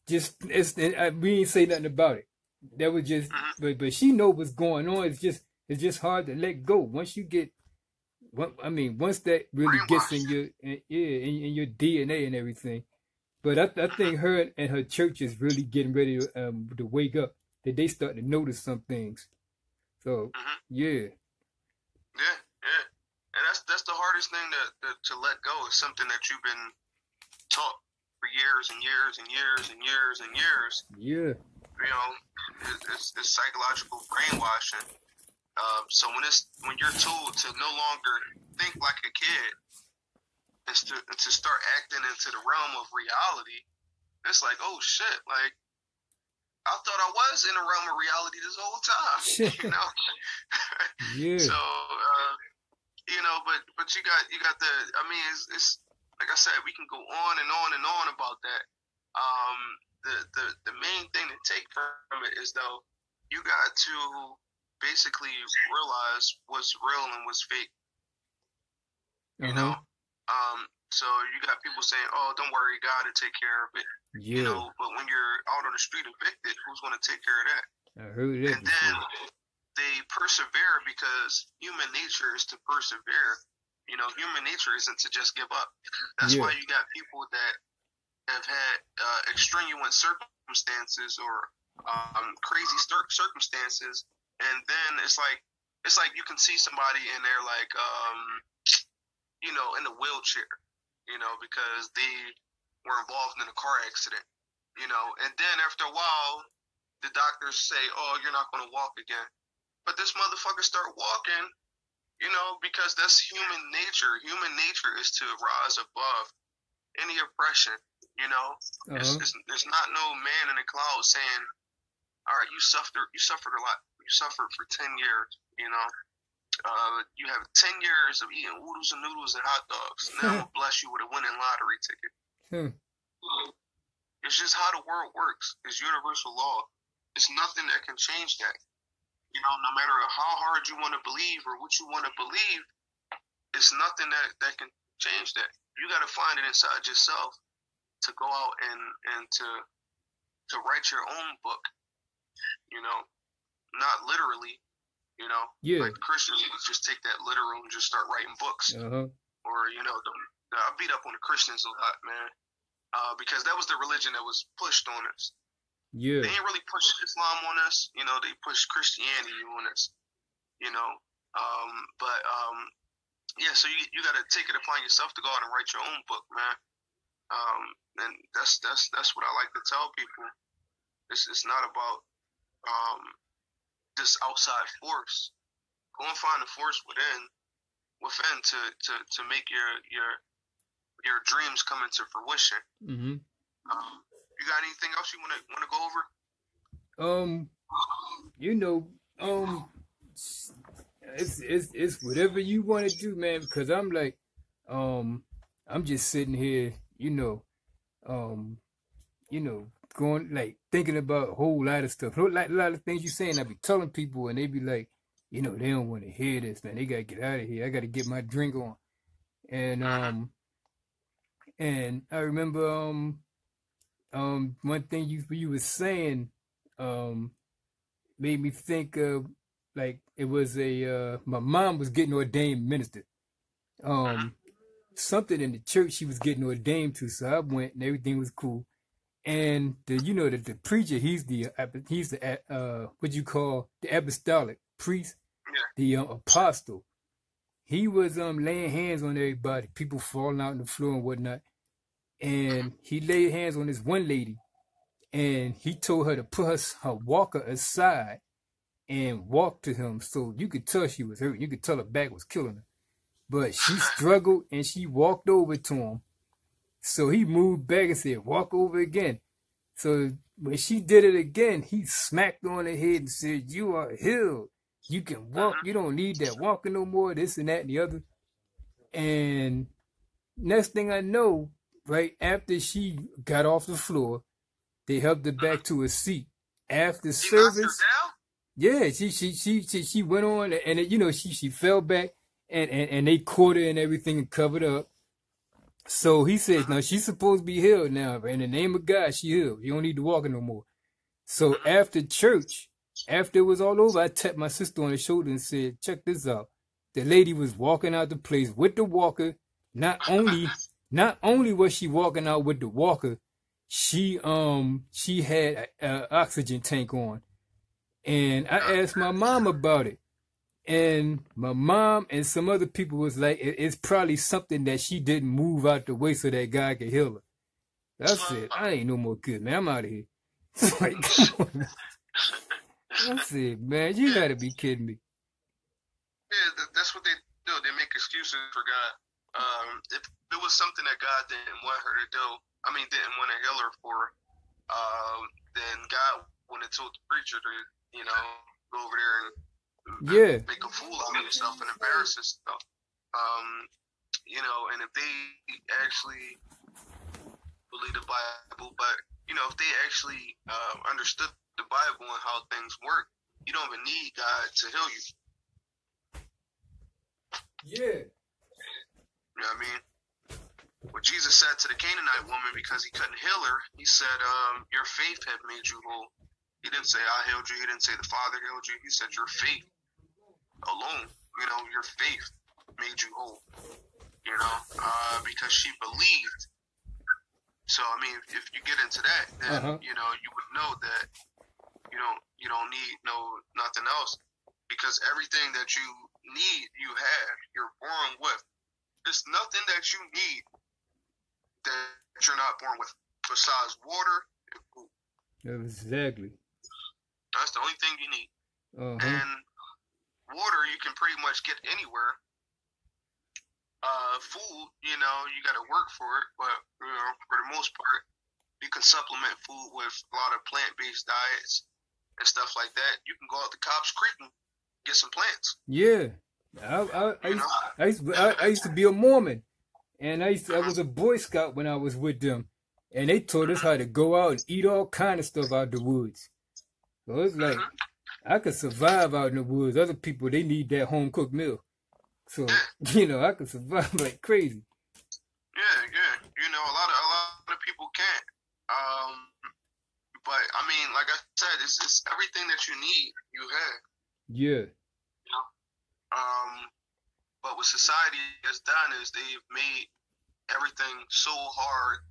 we ain't say nothing about it. That was just, but she know what's going on. It's just hard to let go once you get. Once that really gets in your in your DNA and everything. But I think her and her church is really getting ready to wake up. That they start to notice some things. So yeah. Yeah, yeah, and that's the hardest thing to let go. Is something that you've been taught for years and years and years and years and years. Yeah. You know, it's psychological brainwashing. So when you're told to no longer think like a kid and to start acting into the realm of reality, it's like, oh shit, like I thought I was in the realm of reality this whole time, you know. Yeah. So you know, but you got the. I mean, it's like I said, we can go on and on and on about that. The main thing to take from it is though, you got to basically realize what's real and what's fake. You know, so you got people saying, "Oh, don't worry, God will take care of it." Yeah. You know, but when you're out on the street evicted, who's going to take care of that? I heard that. And then they persevere because human nature is to persevere. You know, human nature isn't to just give up. That's why you got people that have had extraneous circumstances or crazy circumstances, and then it's like you can see somebody and they're like, you know, in a wheelchair, you know, because they were involved in a car accident, you know, and then after a while, the doctors say, oh, you're not going to walk again. But this motherfucker start walking, you know, because that's human nature. Human nature is to rise above any oppression, you know. There's not no man in the cloud saying, all right, you suffered a lot. You suffered for 10 years, you know. You have 10 years of eating oodles and noodles and hot dogs. Now I'm going to bless you with a winning lottery ticket. It's just how the world works. It's universal law. There's nothing that can change that. You know, no matter how hard you want to believe or what you want to believe, it's nothing that can change that. You got to find it inside yourself to go out and to write your own book. You know, not literally. You know, like Christians would just take that literal and just start writing books. Or, you know, I beat up on the Christians a lot, man, because that was the religion that was pushed on us. Yeah. They ain't really pushed Islam on us. You know, they pushed Christianity on us, you know. Yeah, so you got to take it upon yourself to go out and write your own book, man. And that's what I like to tell people. It's not about this outside force. Go and find the force within to make your dreams come into fruition. You got anything else you want to go over? You know, it's whatever you want to do, man. Because I'm like, I'm just sitting here, you know, going like thinking about a whole lot of stuff. Like a lot of things you saying, I be telling people, and they be like, you know, they don't want to hear this, man. They gotta get out of here. I gotta get my drink on. And I remember one thing you was saying made me think of like it was my mom was getting ordained minister. Something in the church she was getting ordained to, so I went and everything was cool. And the preacher, he's the what you call the apostolic priest, the apostle. He was laying hands on everybody, people falling out on the floor and whatnot. And he laid hands on this one lady, and he told her to put her walker aside and walk to him. So you could tell she was hurt. You could tell her back was killing her. But she struggled and she walked over to him. So he moved back and said, walk over again. So when she did it again, he smacked her on the head and said, you are healed. You can walk. You don't need that walking no more, this and that and the other. And next thing I know, right after she got off the floor, they helped her back to a seat. After service, yeah, she went on and she fell back, and they caught her and everything and covered up. So he says, now she's supposed to be healed now. In the name of God, she healed. You don't need to walk no more. So after church, after it was all over, I tapped my sister on the shoulder and said, check this out. The lady was walking out the place with the walker. Not only was she walking out with the walker, she had an oxygen tank on. And I asked my mom about it. And my mom and some other people was like, it's probably something that she didn't move out the way so that God could heal her. I said, I ain't no more good, man. I'm out of here. Like, come on, man. I said, man, you gotta be kidding me. Yeah, that's what they do. They make excuses for God. If it was something that God didn't want her to do, didn't want to heal her for, then God wouldn't have told the preacher to, go over there and make a fool out of himself and embarrass himself. And if they actually believe the Bible, but, if they actually understood the Bible and how things work, you don't even need God to heal you. Yeah. You know what I mean? What Jesus said to the Canaanite woman, because he couldn't heal her, he said, your faith had made you whole. He didn't say, I healed you. He didn't say the Father healed you. He said, your faith alone, your faith made you whole, because she believed. So, if you get into that, then, you would know that you don't need nothing else, because everything that you need, you have, you're born with. There's nothing that you need that you're not born with besides water and food. Exactly. That's the only thing you need. And water you can pretty much get anywhere. Food, you got to work for it, but for the most part, you can supplement food with a lot of plant-based diets and stuff like that. You can go out to Cobb's Creek and get some plants. Yeah. I used to be a Mormon, and I was a Boy Scout when I was with them, and they taught us how to go out and eat all kind of stuff out the woods. So it's like I could survive out in the woods. Other people, they need that home cooked meal. So I could survive like crazy. Yeah. A lot of people can't. But like I said, it's everything that you need. You have. Yeah. But what society has done is they've made everything so hard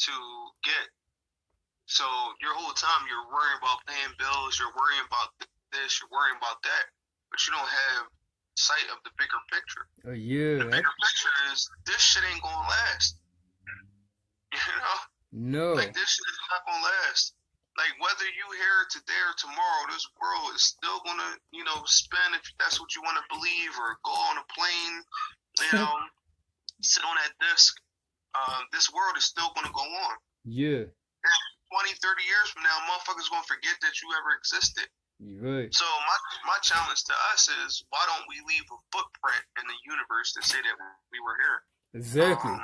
to get. So your whole time you're worrying about paying bills, you're worrying about this, you're worrying about that, but you don't have sight of the bigger picture. Oh yeah. The bigger picture is this shit ain't gonna last. No. Like this shit is not gonna last. Like whether you here today or tomorrow, this world is still gonna, spin if that's what you want to believe, or go on a plane, sit on that disc. This world is still gonna go on. Yeah. 20, 30 years from now, motherfuckers gonna forget that you ever existed. You're right. So my challenge to us is, why don't we leave a footprint in the universe to say that we were here? Exactly.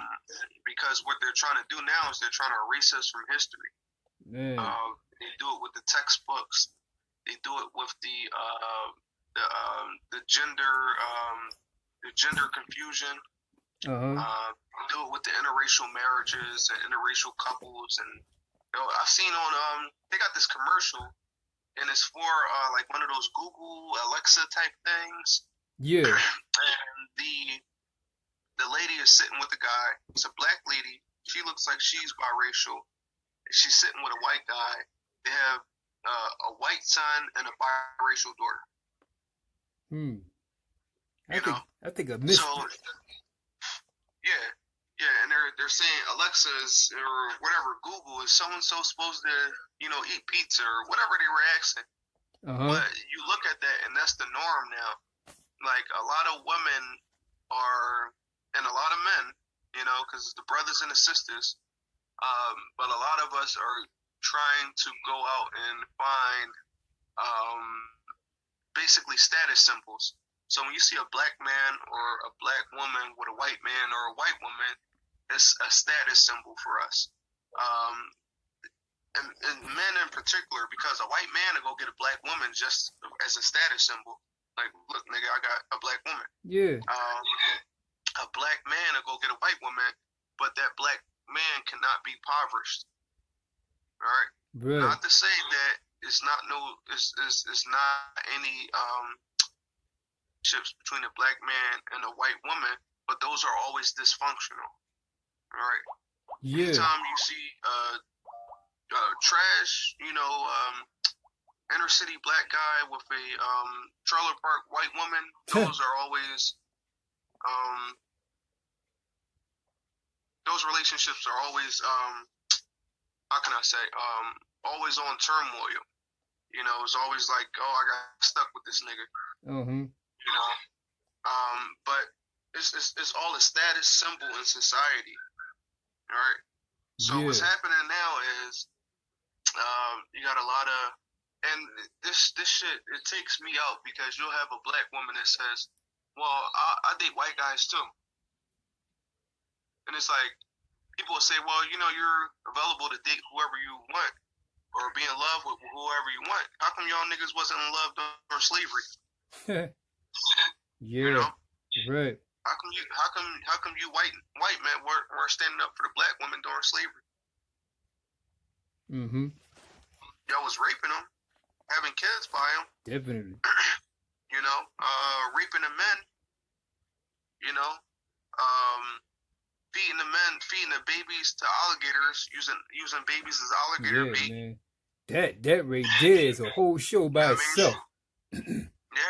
Because what they're trying to do now is they're trying to erase us from history. Man. They do it with the textbooks. They do it with the gender confusion. Do it with the interracial marriages and interracial couples. And I've seen on they got this commercial, and it's for like one of those Google Alexa type things. Yeah. And the lady is sitting with the guy. It's a black lady. She looks like she's biracial. She's sitting with a white guy. They have a white son and a biracial daughter. I think I missed it. Yeah, and they're saying Alexa's or whatever, Google, is so and so supposed to eat pizza or whatever they were asking. But you look at that, and that's the norm now. Like a lot of women are, and a lot of men, because it's the brothers and the sisters. But a lot of us are trying to go out and find basically status symbols. So when you see a black man or a black woman with a white man or a white woman, it's a status symbol for us. And men in particular, because a white man will go get a black woman just as a status symbol. Like, look, nigga, I got a black woman. Yeah. A black man will go get a white woman, but that black man cannot be impoverished. All right. Right. Not to say that it's not not any chips between a black man and a white woman, but those are always dysfunctional. All right. Yeah. Anytime you see trash, inner city black guy with a trailer park white woman, those are always those relationships are always how can I say always on turmoil. It's always like, oh, I got stuck with this nigga. But it's all a status symbol in society. All right. So what's happening now is you got a lot of, and this shit, it takes me out because you'll have a black woman that says, well, I date white guys too. And it's like, people will say, well, you're available to date whoever you want or be in love with whoever you want. How come y'all niggas wasn't in love during slavery? Yeah. Right. How come you white men weren't standing up for the black women during slavery? Y'all was raping them, having kids by them. Definitely. Raping the men. Feeding the men, feeding the babies to alligators, using babies as alligator bait. Man. That right there is a whole show by itself. Yeah.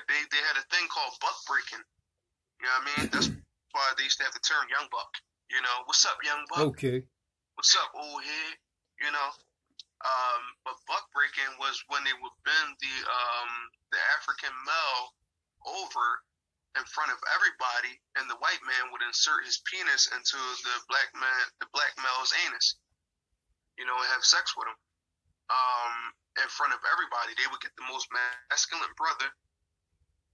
They had a thing called buck breaking. You know what I mean? That's why they used to have the term young buck. What's up, young buck? Okay. What's up, old head? But buck breaking was when they would bend the African male over in front of everybody, and the white man would insert his penis into the black male's anus, and have sex with him. In front of everybody, they would get the most masculine brother,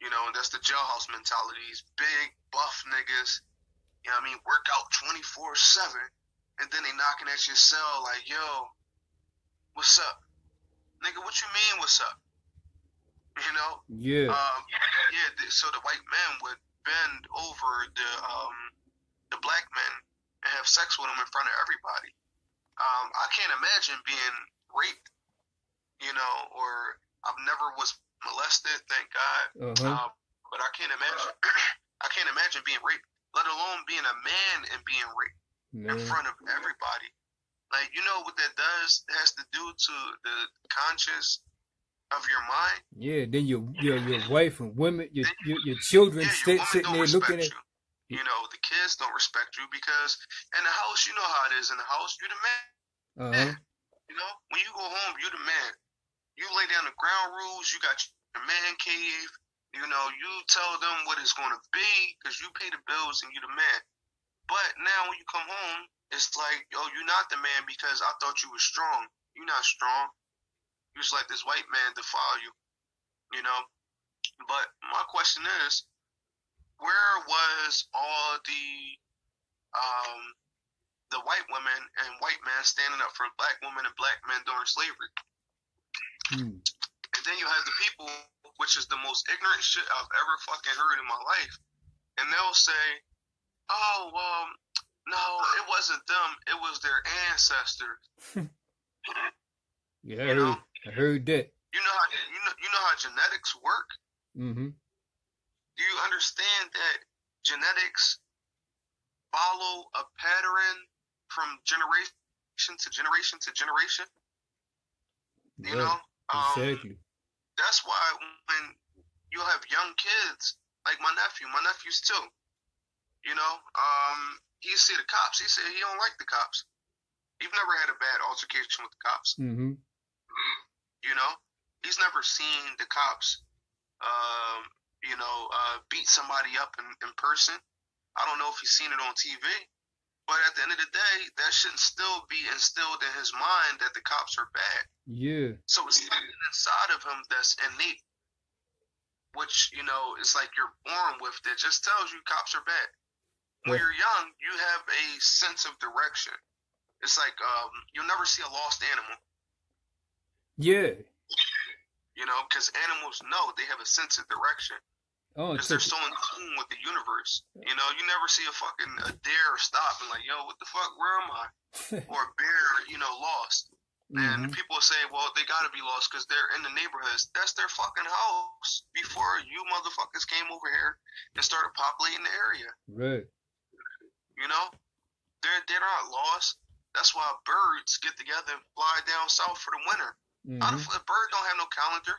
and that's the jailhouse mentality. These big buff niggas, work out 24/7, and then they knocking at your cell like, yo, what's up, nigga? What you mean, what's up? Yeah. So the white man would bend over the black men and have sex with them in front of everybody. I can't imagine being raped, or I've never was molested, thank God. But I can't imagine. I can't imagine being raped, let alone being a man and being raped in front of everybody. Like, what that does? It has to do to the conscious of your mind. Yeah, then your wife and women, your children sitting there looking at you. The kids don't respect you because in the house, you know how it is. In the house, you're the man. When you go home, you're the man. You lay down the ground rules. You got your man cave. You tell them what it's going to be because you pay the bills and you're the man. But now when you come home, it's like, yo, you're not the man because I thought you were strong. You're not strong. You just let this white man defile you, But my question is, where was all the white women and white men standing up for black women and black men during slavery? And then you have the people, which is the most ignorant shit I've ever fucking heard in my life, and they'll say, oh, no, it wasn't them, it was their ancestors. Yeah, I heard that. You know how genetics work? Do you understand that genetics follow a pattern from generation to generation to generation? Exactly. That's why when you have young kids, like my nephew's too, he see the cops, he said he don't like the cops. He's never had a bad altercation with the cops. He's never seen the cops, beat somebody up in person. I don't know if he's seen it on TV, but at the end of the day, that shouldn't still be instilled in his mind that the cops are bad. Yeah. So it's something inside of him that's innate, which, it's like you're born with that just tells you cops are bad. When you're young, you have a sense of direction. It's like you'll never see a lost animal. Yeah. You know, because animals know, they have a sense of direction. Oh, Because they're so in tune with the universe. You know, you never see a deer stop and like, yo, what the fuck, where am I? Or a bear, you know, lost. And people say, well, they gotta be lost because they're in the neighborhoods. That's their fucking house before you motherfuckers came over here and started populating the area. Right. You know? They're not lost. That's why birds get together and fly down south for the winter. A bird don't have no calendar.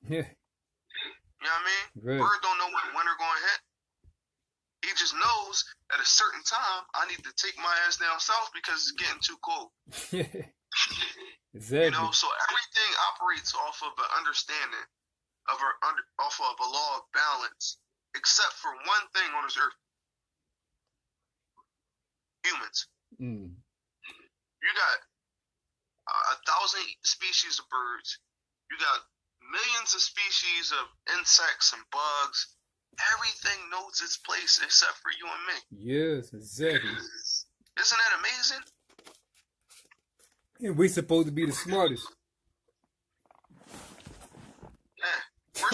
Yeah. You know what I mean? Right. Bird don't know when winter going to hit. He just knows at a certain time I need to take my ass down south because it's getting too cold. Exactly. You know, so everything operates off of an understanding off of a law of balance, except for one thing on this earth: humans. You got 1,000 species of birds. You got millions of species of insects and bugs. Everything knows its place except for you and me. Yes, exactly. Isn't that amazing? And we're supposed to be the smartest. Yeah, we're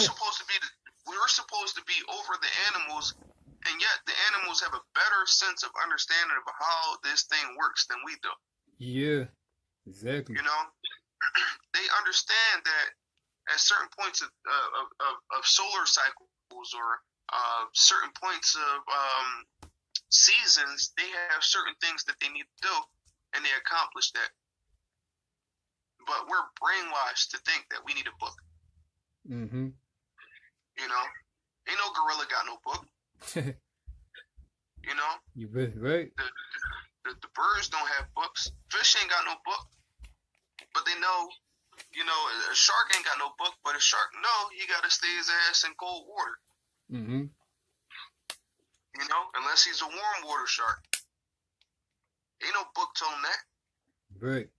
supposed to be over the animals, and yet the animals have a better sense of understanding of how this thing works than we do. Yeah, exactly. You know, they understand that at certain points of solar cycles or certain points of seasons, they have certain things that they need to do, and they accomplish that. But we're brainwashed to think that we need a book. You know, ain't no gorilla got no book. You know, you right. The birds don't have books. Fish ain't got no book, but they know. You know, a shark ain't got no book, but a shark he got to stay his ass in cold water. You know, unless he's a warm water shark. Ain't no book telling him that. Right.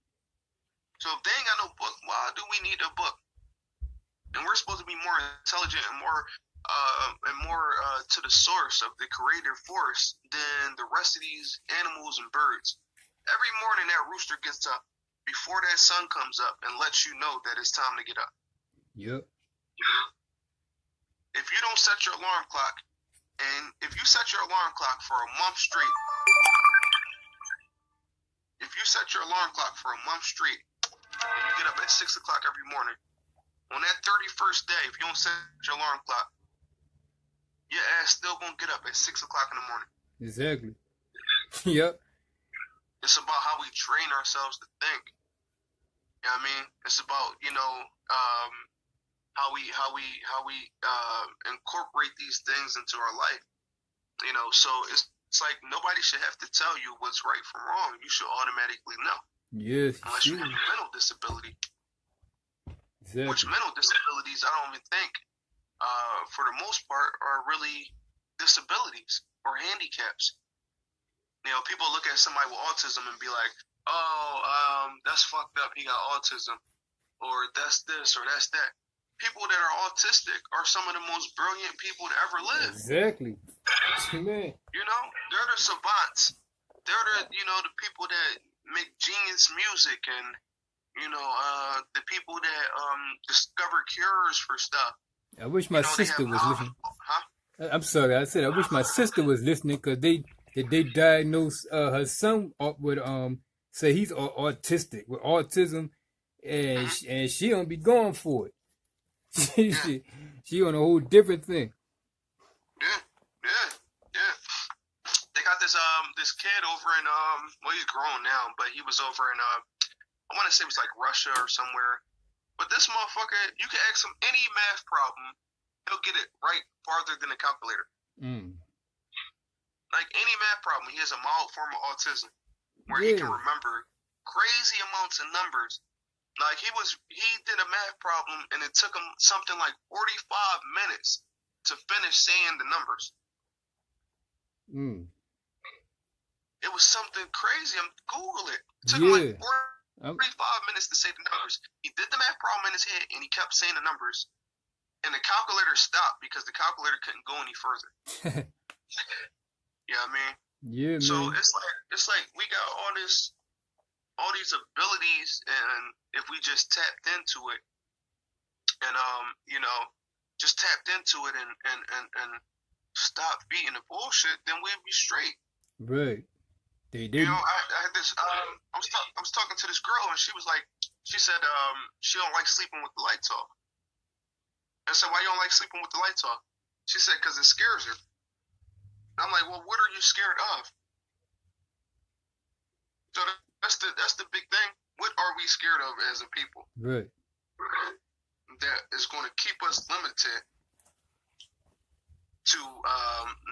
So if they ain't got no book, why do we need a book? And we're supposed to be more intelligent and more to the source of the creative force than the rest of these animals and birds. Every morning that rooster gets up before that sun comes up and lets you know that it's time to get up. Yep. If you don't set your alarm clock, and if you set your alarm clock for a month straight, and you get up at 6 o'clock every morning, on that 31st day, if you don't set your alarm clock, your ass still gonna get up at 6 o'clock in the morning. Exactly. Yep. It's about how we train ourselves to think. You know what I mean? It's about, you know, how we incorporate these things into our life. You know, so it's like nobody should have to tell you what's right from wrong. You should automatically know. Yes. Unless you have a mental disability. Exactly. Which mental disabilities, I don't even think, for the most part, are really disabilities or handicaps. You know, people look at somebody with autism and be like, that's fucked up, he got autism. Or that's this or that's that. People that are autistic are some of the most brilliant people to ever live. Exactly. Man. You know, they're the savants. They're the, you know, the people that make genius music and, you know, the people that discover cures for stuff. I wish my sister was listening. Huh? I'm sorry, I said I wish my sister was listening because they diagnosed her son with say he's autistic with autism, and she don't be going for it. She on a whole different thing. Yeah. They got this kid over in well, he's grown now, but he was over in I want to say it was like Russia or somewhere. But this motherfucker, you can ask him any math problem, he'll get it right farther than a calculator. Like any math problem, he has a mild form of autism where he can remember crazy amounts of numbers. Like he did a math problem and it took him something like 45 minutes to finish saying the numbers. It was something crazy. Google it. It took him like 45 minutes to say the numbers. He did the math problem in his head and he kept saying the numbers. And the calculator stopped because the calculator couldn't go any further. You know what I mean? Yeah, so man. it's like we got all these abilities, and if we just tapped into it, and just tapped into it and stopped beating the bullshit, then we'd be straight. Right. They didn't. I had this. I was talking to this girl, and she said she don't like sleeping with the lights off. I said, why you don't like sleeping with the lights off? She said, because it scares her. And I'm like, well, what are you scared of? So that's the big thing. What are we scared of as a people? Right. That is going to keep us limited to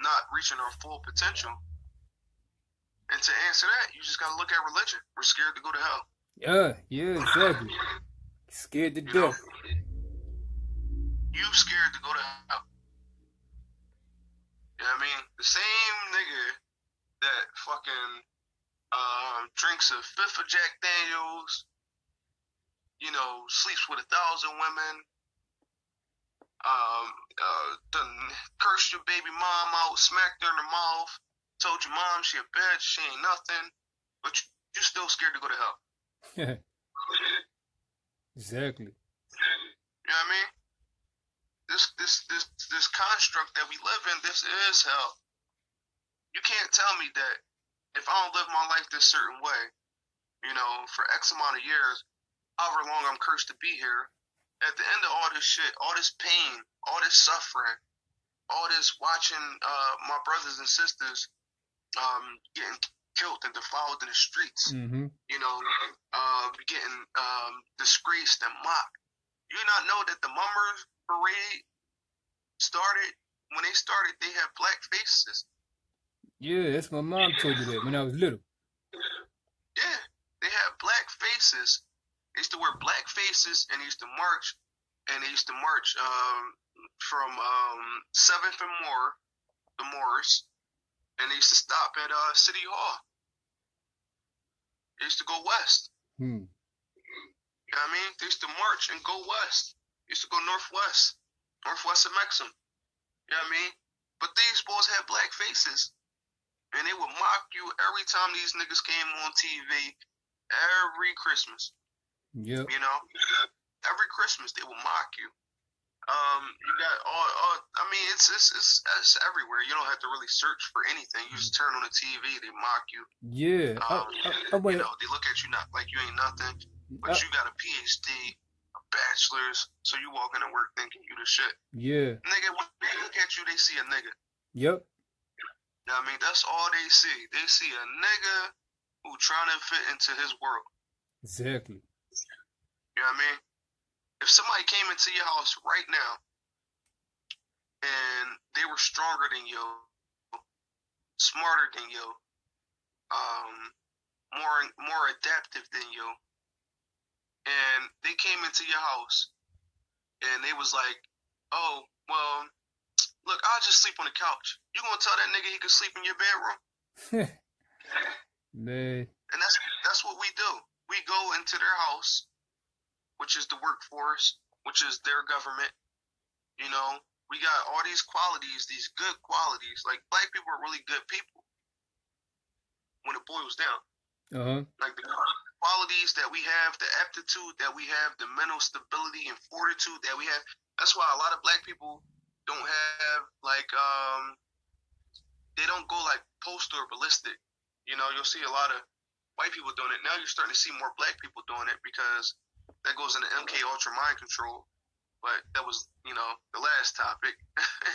not reaching our full potential. And to answer that, you just got to look at religion. We're scared to go to hell. Yeah, exactly. Scared to death. You scared to go to hell. You know what I mean? The same nigga that fucking drinks a fifth of Jack Daniels, sleeps with 1,000 women, done cursed your baby mom out, smacked her in the mouth, told your mom she a bitch, she ain't nothing, but you still scared to go to hell. Exactly. You know what I mean? This construct that we live in, this is hell. You can't tell me that if I don't live my life this certain way, for X amount of years, however long I'm cursed to be here, at the end of all this shit, all this pain, all this suffering, all this watching my brothers and sisters getting killed and defiled in the streets, Mm-hmm. getting disgraced and mocked. You not know that the Mummers parade started, when they started, they had black faces. Yeah, that's my mom told me that when I was little. Yeah, they had black faces. They used to wear black faces, and they used to march, from 7th and Moore, the Moors, and they used to stop at City Hall. They used to go west. You know what I mean? They used to march and go west. They used to go northwest of Maxim. You know what I mean? But these boys had black faces, and they would mock you every time these niggas came on TV. Every Christmas. Yep. Every Christmas they will mock you. You got all I mean, it's everywhere. You don't have to really search for anything. You just turn on the TV, they mock you. Yeah. They look at you not like you ain't nothing, but you got a PhD, a bachelor's, so you walk into work thinking you the shit. Yeah. Nigga, when they look at you, they see a nigga. Yep. You know what I mean? That's all they see. They see a nigga who trying to fit into his world. Exactly. You know what I mean? If somebody came into your house right now and they were stronger than you, smarter than you, more adaptive than you, and they came into your house and they was like, oh, well, look, I'll just sleep on the couch. You gonna tell that nigga he can sleep in your bedroom? Man. And that's what we do. We go into their house, which is the workforce, which is their government. We got all these qualities, these good qualities. Like, black people are really good people when it boils down. Like, the qualities that we have, the aptitude that we have, the mental stability and fortitude that we have. That's why a lot of black people don't have, like, they don't go, like, postal or ballistic. You'll see a lot of white people doing it. Now you're starting to see more black people doing it because that goes into MK Ultra mind control. But that was, the last topic.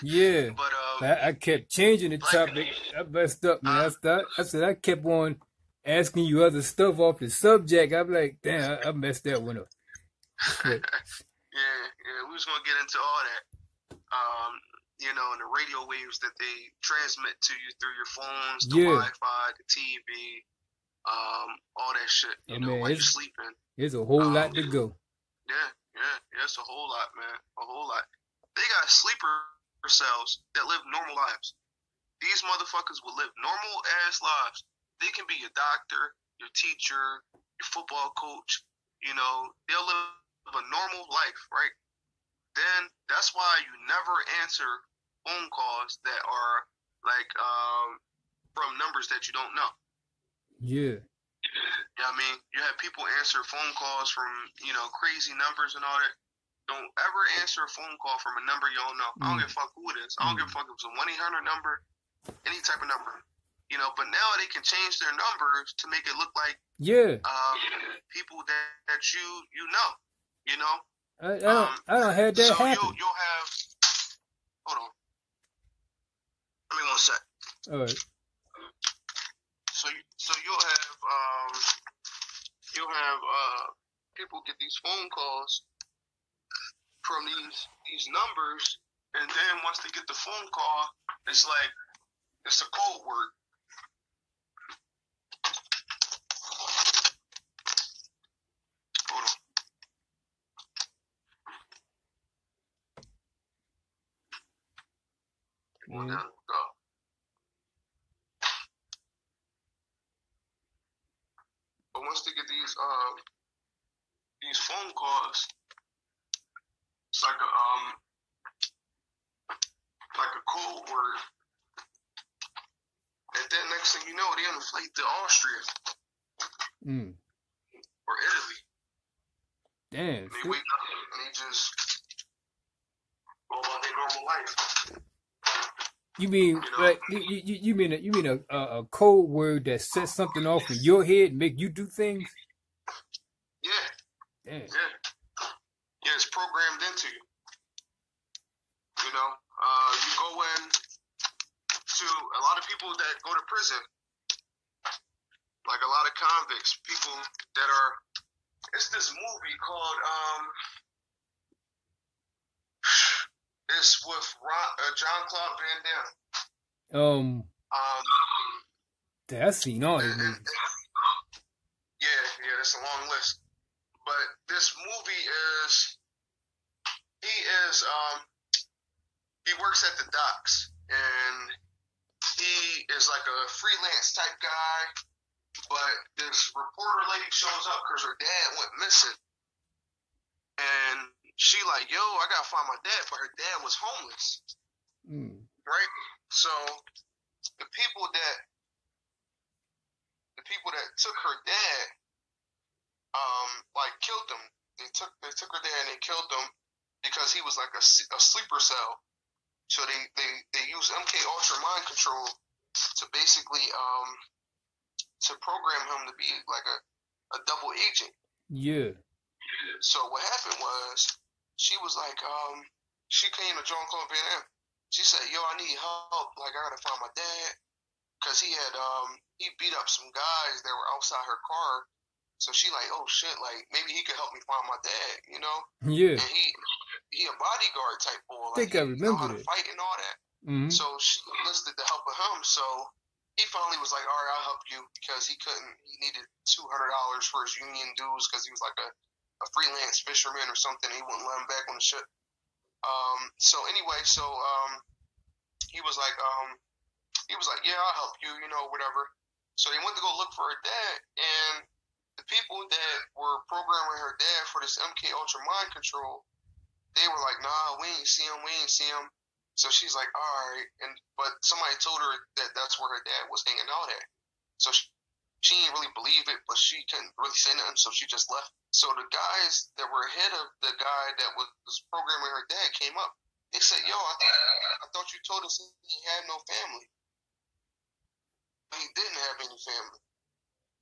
Yeah. But I kept changing the topic. I messed up, man. I said I kept on asking you other stuff off the subject. I'm like, damn, I messed that one up. Yeah, we was gonna get into all that. And the radio waves that they transmit to you through your phones, the Wi-Fi, the TV, all that shit. While you're sleeping. There's a whole lot to go. Yeah, it's a whole lot, man. A whole lot. They got sleeper cells that live normal lives. These motherfuckers will live normal ass lives. They can be your doctor, your teacher, your football coach. They'll live a normal life, right? Then that's why you never answer phone calls that are like from numbers that you don't know. Yeah. You know what I mean? You have people answer phone calls from, crazy numbers and all that. don't ever answer a phone call from a number you don't know. I don't give a fuck who it is. I don't give a fuck if it's a 1-800 number, any type of number. You know, but now they can change their numbers to make it look like people that you know. You know. I don't have that happen. So you'll have. Hold on. Give me 1 sec. All right. So you'll have people get these phone calls from these numbers, and then once they get the phone call, it's like it's a code word. Hold on. But once they get these phone calls, it's like a code word, and then next thing you know, they on a flight to Austria or Italy. Damn. And they wake up and they just go about their normal life. You mean like you mean a code word that sets something off in your head and make you do things? Yeah. Damn. Yeah, it's programmed into you. You know, you go in to a lot of people that go to prison, like a lot of convicts, people that are. It's this movie called it's with Jean-Claude Van Damme. I've seen all these movies. Yeah, that's a long list. But this movie he works at the docks, and he is like a freelance type guy, but this reporter lady shows up because her dad went missing, and she like, yo, I gotta find my dad, but her dad was homeless. Right? So the people that took her dad, like killed him. They took her dad and they killed him because he was like a sleeper cell. So they use MK Ultra mind control to basically to program him to be like a double agent. Yeah. So what happened was she was like she came to Jean-Claude Van Damme. She said, yo, I need help. Like, I gotta find my dad. Because he had, he beat up some guys that were outside her car. So she like, oh shit, like, maybe he could help me find my dad, you know? Yeah. And he a bodyguard type boy. Like, I think I remember that. Fight and all that. Mm-hmm. So she enlisted the help of him. So he finally was like, all right, I'll help you. Because he needed $200 for his union dues because he was like a freelance fisherman or something. He wouldn't let him back on the ship. So anyway, he was like, yeah, I'll help you, you know, whatever. So they went to go look for her dad, and the people that were programming her dad for this MK Ultra mind control, they were like, nah, we ain't see him. So she's like, all right, but somebody told her that that's where her dad was hanging out at. So she didn't really believe it, but she couldn't really say nothing, so she just left. So the guys that were ahead of the guy that was programming her dad came up. They said, yo, I thought you told us he had no family. He didn't have any family.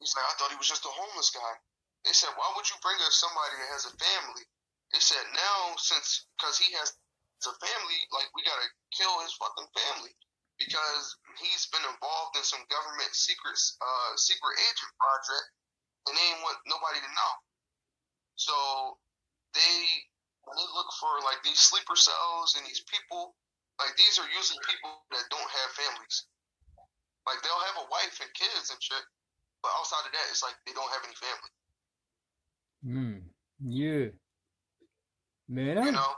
He's like, I thought he was just a homeless guy. They said, why would you bring us somebody that has a family? They said, now, because he has a family, like, we got to kill his fucking family. Because he's been involved in some government secret agent project, and they didn't want nobody to know. So when they look for like these sleeper cells and these people, like these are usually people that don't have families. Like they'll have a wife and kids and shit, but outside of that, it's like they don't have any family. Yeah. Man, you know?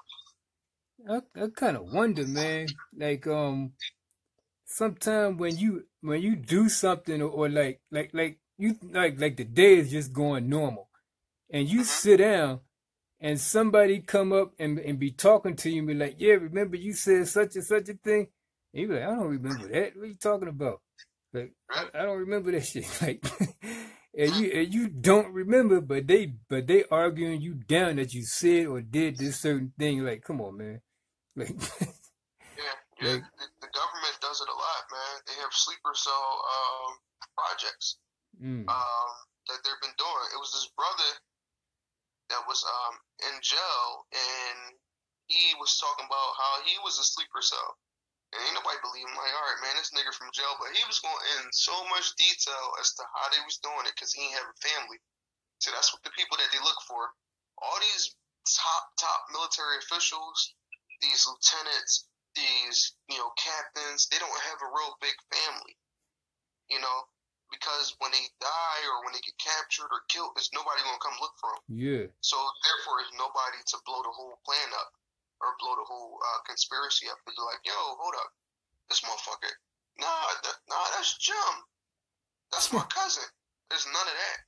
I kind of wonder, man. Like sometimes when you do something or like you like the day is just going normal, and you sit down and somebody come up and be talking to you and be like, yeah, remember you said such and such a thing? And you be like, I don't remember that. What are you talking about? Like, I don't remember that shit. Like, and you don't remember, but they arguing you down that you said or did this certain thing. Like, come on, man. Like, Yeah. The government does it a lot, man. They have sleeper cell projects that they've been doing. It was this brother that was in jail, and he was talking about how he was a sleeper cell. And ain't nobody believe him. Like, all right, man, this nigga from jail. But he was going in so much detail as to how they was doing it because he ain't have a family. So that's what the people that they look for. All these top military officials, these lieutenants, these, captains, they don't have a real big family, because when they die or when they get captured or killed, there's nobody going to come look for them. yeah. So therefore, there's nobody to blow the whole plan up or blow the whole conspiracy up. They're like, yo, hold up. This motherfucker, nah, that's Jim. That's my cousin. There's none of that.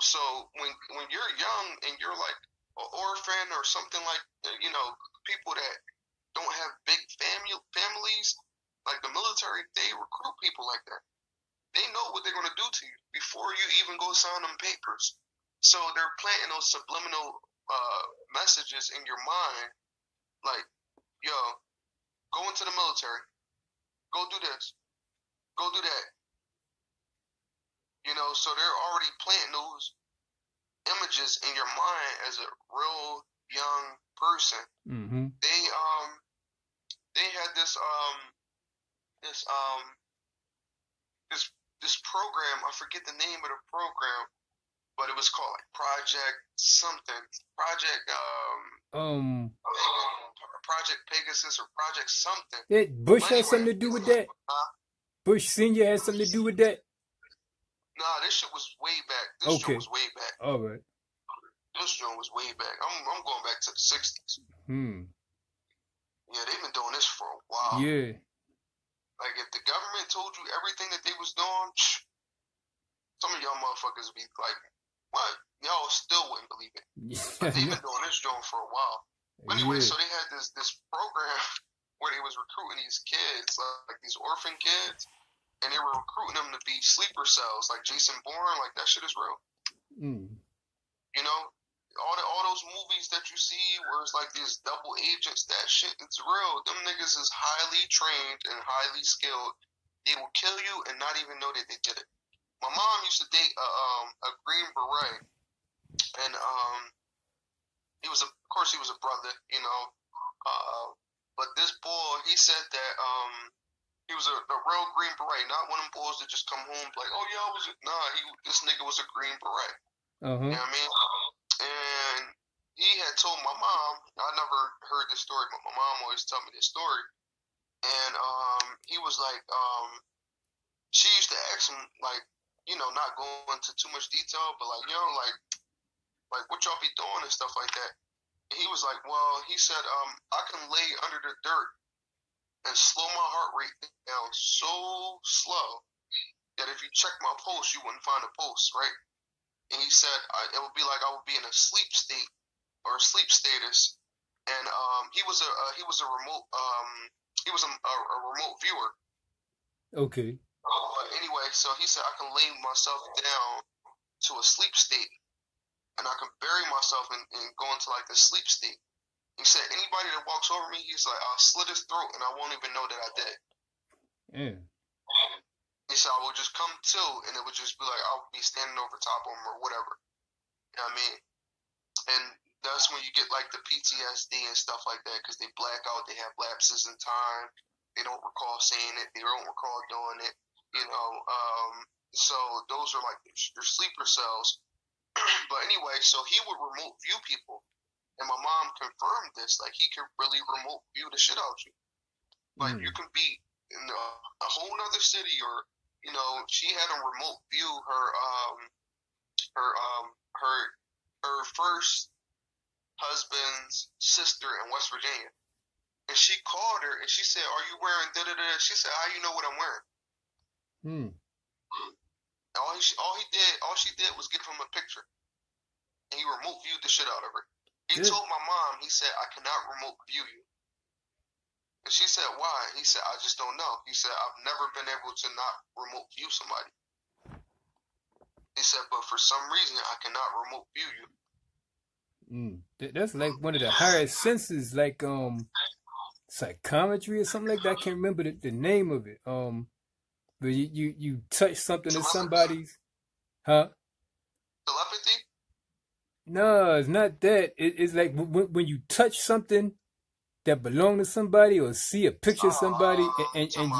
So when you're young and you're like an orphan or something like, people that don't have big families, like the military, they recruit people like that. They know what they're going to do to you before you even go sign them papers. So they're planting those subliminal messages in your mind, like, yo, go into the military, go do this, go do that. So they're already planting those images in your mind as a real young person. Mm-hmm. They had this program. I forget the name of the program, but it was called like Project something. Project Pegasus or Project something. Bush had something to do with that? Bush Senior had something to do with that? Nah, this shit was way back. This joint was way back. All right. This joint was way back. I'm going back to the 60s. Yeah, they've been doing this for a while. Yeah. Like, if the government told you everything that they was doing, some of y'all motherfuckers would be like, what? Y'all still wouldn't believe it. But they've been doing this joint for a while. But anyway, so they had this program where they was recruiting these kids, like these orphan kids, and they were recruiting them to be sleeper cells, like Jason Bourne. Like, that shit is real. All those movies that you see where it's like these double agents, that shit, it's real. Them niggas is highly trained and highly skilled. They will kill you and not even know that they did it. My mom used to date a Green Beret, and he was a brother, but this boy, he said that he was a real Green Beret, not one of them boys that just come home like, oh yeah, this nigga was a Green Beret. You know what I mean? And he had told my mom, I never heard this story, but my mom always told me this story. And he was like, she used to ask him, like, not going into too much detail, but like, like what y'all be doing and stuff like that. And he was like, well, he said, I can lay under the dirt and slow my heart rate down so slow that if you check my pulse, you wouldn't find a pulse, right? And he said it would be like I would be in a sleep state or a sleep status. And he was a remote remote viewer. Okay. Anyway, so he said I can lay myself down to a sleep state, and I can bury myself and go into like the sleep state. He said anybody that walks over me, he's like, I'll slit his throat and I won't even know that I did. Yeah. He said I would just come to, and it would just be like I would be standing over top of him or whatever. You know what I mean? And that's when you get like the PTSD and stuff like that, because they black out, they have lapses in time, they don't recall saying it, they don't recall doing it. So those are like your sleeper cells. But anyway, so he would remote view people, and my mom confirmed this. Like, he could really remote view the shit out you. Like, you can be in a whole nother city, or she had a remote view her first husband's sister in West Virginia, and she called her and she said, "Are you wearing da da da?" She said, "How you know what I'm wearing?" All she did was give him a picture, and he remote viewed the shit out of her. He told my mom, he said, "I cannot remote view you." And she said, "Why?" He said, "I just don't know." He said, "I've never been able to not remote view somebody." He said, but for some reason, I cannot remote view you. That's like one of the higher senses, like psychometry or something like that. I can't remember the name of it. But you touch something to somebody's, huh? Telepathy? No, it's not that. It's like when you touch something that belong to somebody or see a picture of somebody and you,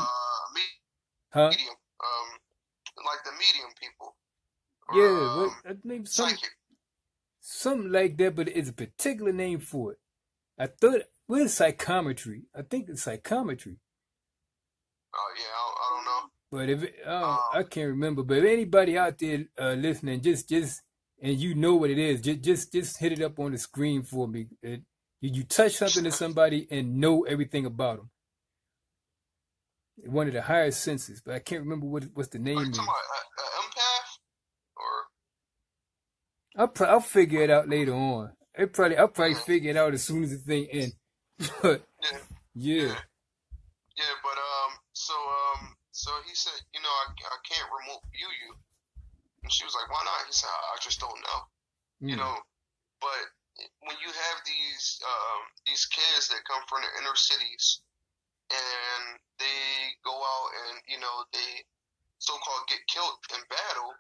huh? Medium. Like the medium people. Or, Yeah, what I think psychic. something like that, but it's a particular name for it. I thought what is psychometry? I think it's psychometry. Oh yeah, I don't know. But if I can't remember. But if anybody out there listening, just and you know what it is, just hit it up on the screen for me. You touch something to somebody and know everything about them. One of the higher senses, but I can't remember what's the name is. Empath, or I'll figure it out later on. I'll probably figure it out as soon as the thing ends. But yeah. But so he said, I can't remote view you, and she was like, why not? He said, I just don't know, But when you have these kids that come from the inner cities, and they go out and they so-called get killed in battle.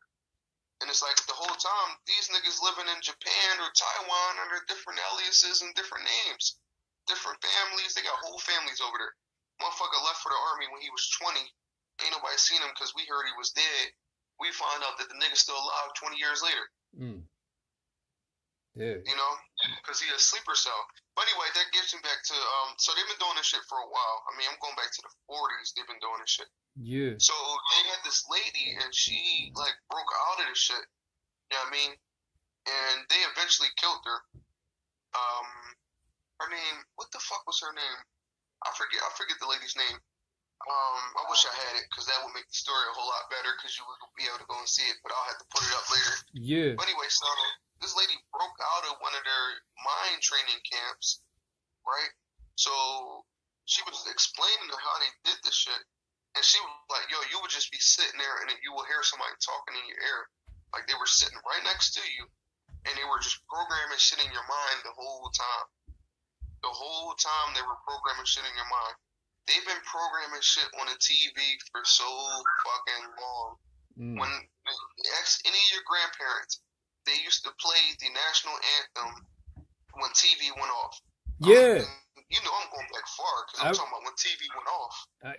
And it's like the whole time, these niggas living in Japan or Taiwan under different aliases and different names, different families. They got whole families over there. Motherfucker left for the army when he was 20. Ain't nobody seen him because we heard he was dead. We find out that the nigga's still alive 20 years later. Yeah. Because he a sleeper cell. But anyway, that gets him back to, so they've been doing this shit for a while. I mean, I'm going back to the 40s. They've been doing this shit. Yeah. So they had this lady, and she, like, broke out of this shit. You know what I mean? And they eventually killed her. Her name, what the fuck was her name? I forget the lady's name. I wish I had it, because that would make the story a whole lot better, because you would be able to go and see it, but I'll have to put it up later. Yeah. But anyway, so this lady broke out of one of their mind training camps, right? So she was explaining to how they did this shit, and she was like, yo, you would just be sitting there, and you will hear somebody talking in your ear, like they were sitting right next to you, and they were just programming shit in your mind the whole time. The whole time they were programming shit in your mind. They've been programming shit on the TV for so fucking long. When ask any of your grandparents, they used to play the national anthem when TV went off. Yeah. I'm going back far because I'm talking about when TV went off. I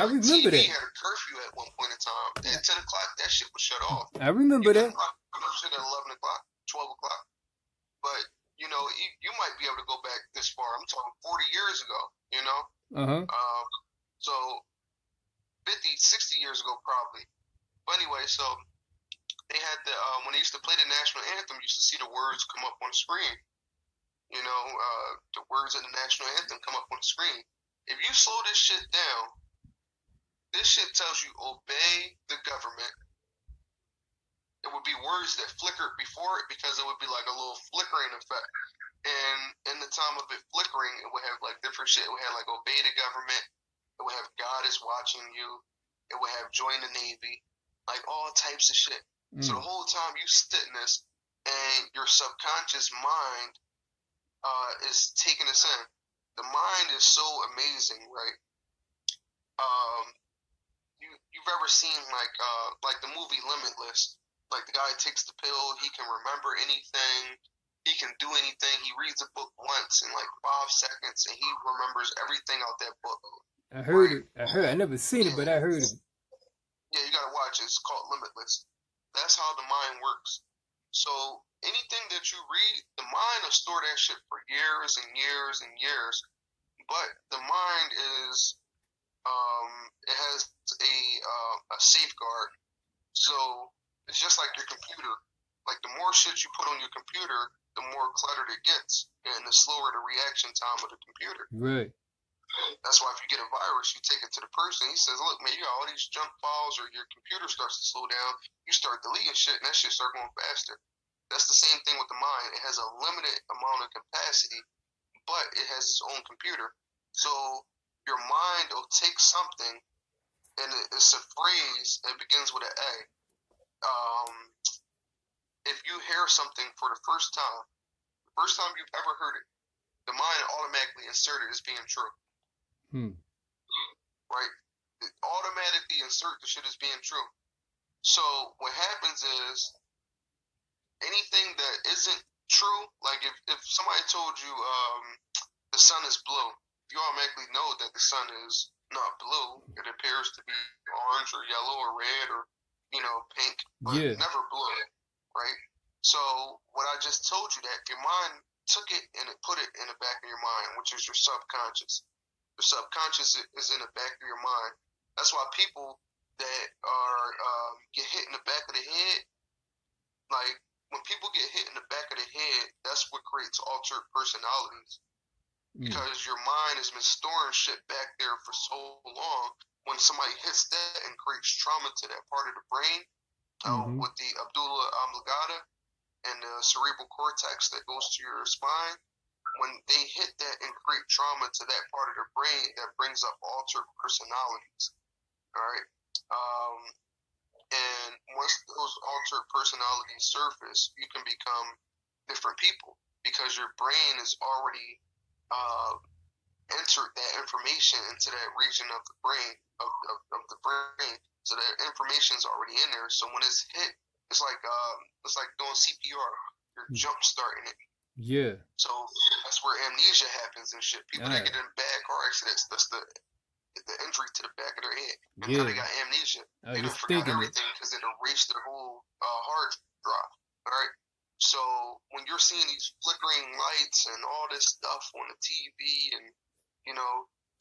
remember TV that. had a curfew at one point in time. At 10 o'clock, that shit was shut off. I remember that. Shit at 11 o'clock, 12 o'clock. But, you might be able to go back this far. I'm talking 40 years ago, So 50, 60 years ago probably. But anyway, so they had when they used to play the national anthem, you used to see the words come up on the screen. The words of the national anthem come up on the screen. If you slow this shit down, this shit tells you obey the government. It would be words that flickered before it because it would be like a little flickering effect. And in the time of it flickering, it would have like different shit. It would have like obey the government. It would have God is watching you. It would have join the Navy. Like all types of shit. So the whole time you sit in this and your subconscious mind is taking us in. The mind is so amazing, right? You've ever seen like the movie Limitless? Like the guy takes the pill, he can remember anything, he can do anything. He reads a book once in like 5 seconds, and he remembers everything out that book. I heard it. I never seen it, but I heard it. Yeah, you gotta watch it. It's called Limitless. That's how the mind works. So anything that you read, the mind will store that shit for years and years and years. But the mind is, it has a safeguard. So it's just like your computer. Like the more shit you put on your computer, the more cluttered it gets, and the slower the reaction time of the computer. Right. That's why if you get a virus, you take it to the person. He says, "Look, man, you got all these junk files, or your computer starts to slow down. You start deleting shit, and that shit start going faster." That's the same thing with the mind. It has a limited amount of capacity, but it has its own computer. So your mind will take something, and it's a phrase that begins with an A. if you hear something for the first time you've ever heard it, the mind automatically inserted as being true. Right? It automatically insert the shit as being true. So what happens is anything that isn't true, like if somebody told you the sun is blue, you automatically know that the sun is not blue. It appears to be orange or yellow or red or, pink, but never blue, right? So what I just told you, that your mind took it and it put it in the back of your mind, which is your subconscious. Your subconscious is in the back of your mind. That's why people that are get hit in the back of the head, like when people get hit in the back of the head, that's what creates altered personalities. Because your mind has been storing shit back there for so long. When somebody hits that and creates trauma to that part of the brain, with the medulla oblongata and the cerebral cortex that goes to your spine, when they hit that and create trauma to that part of the brain, that brings up altered personalities. All right. And once those altered personalities surface, you can become different people because your brain is already entered that information into that region of the brain, of the brain. So that information is already in there. So when it's hit, it's like doing CPR. You're jump starting it. Yeah. So that's where amnesia happens and shit. People that get in bad car accidents, that's the injury to the back of their head. And now they got amnesia. They done forgot everything because they done erased their whole hard drive. All right. So when you're seeing these flickering lights and all this stuff on the TV and,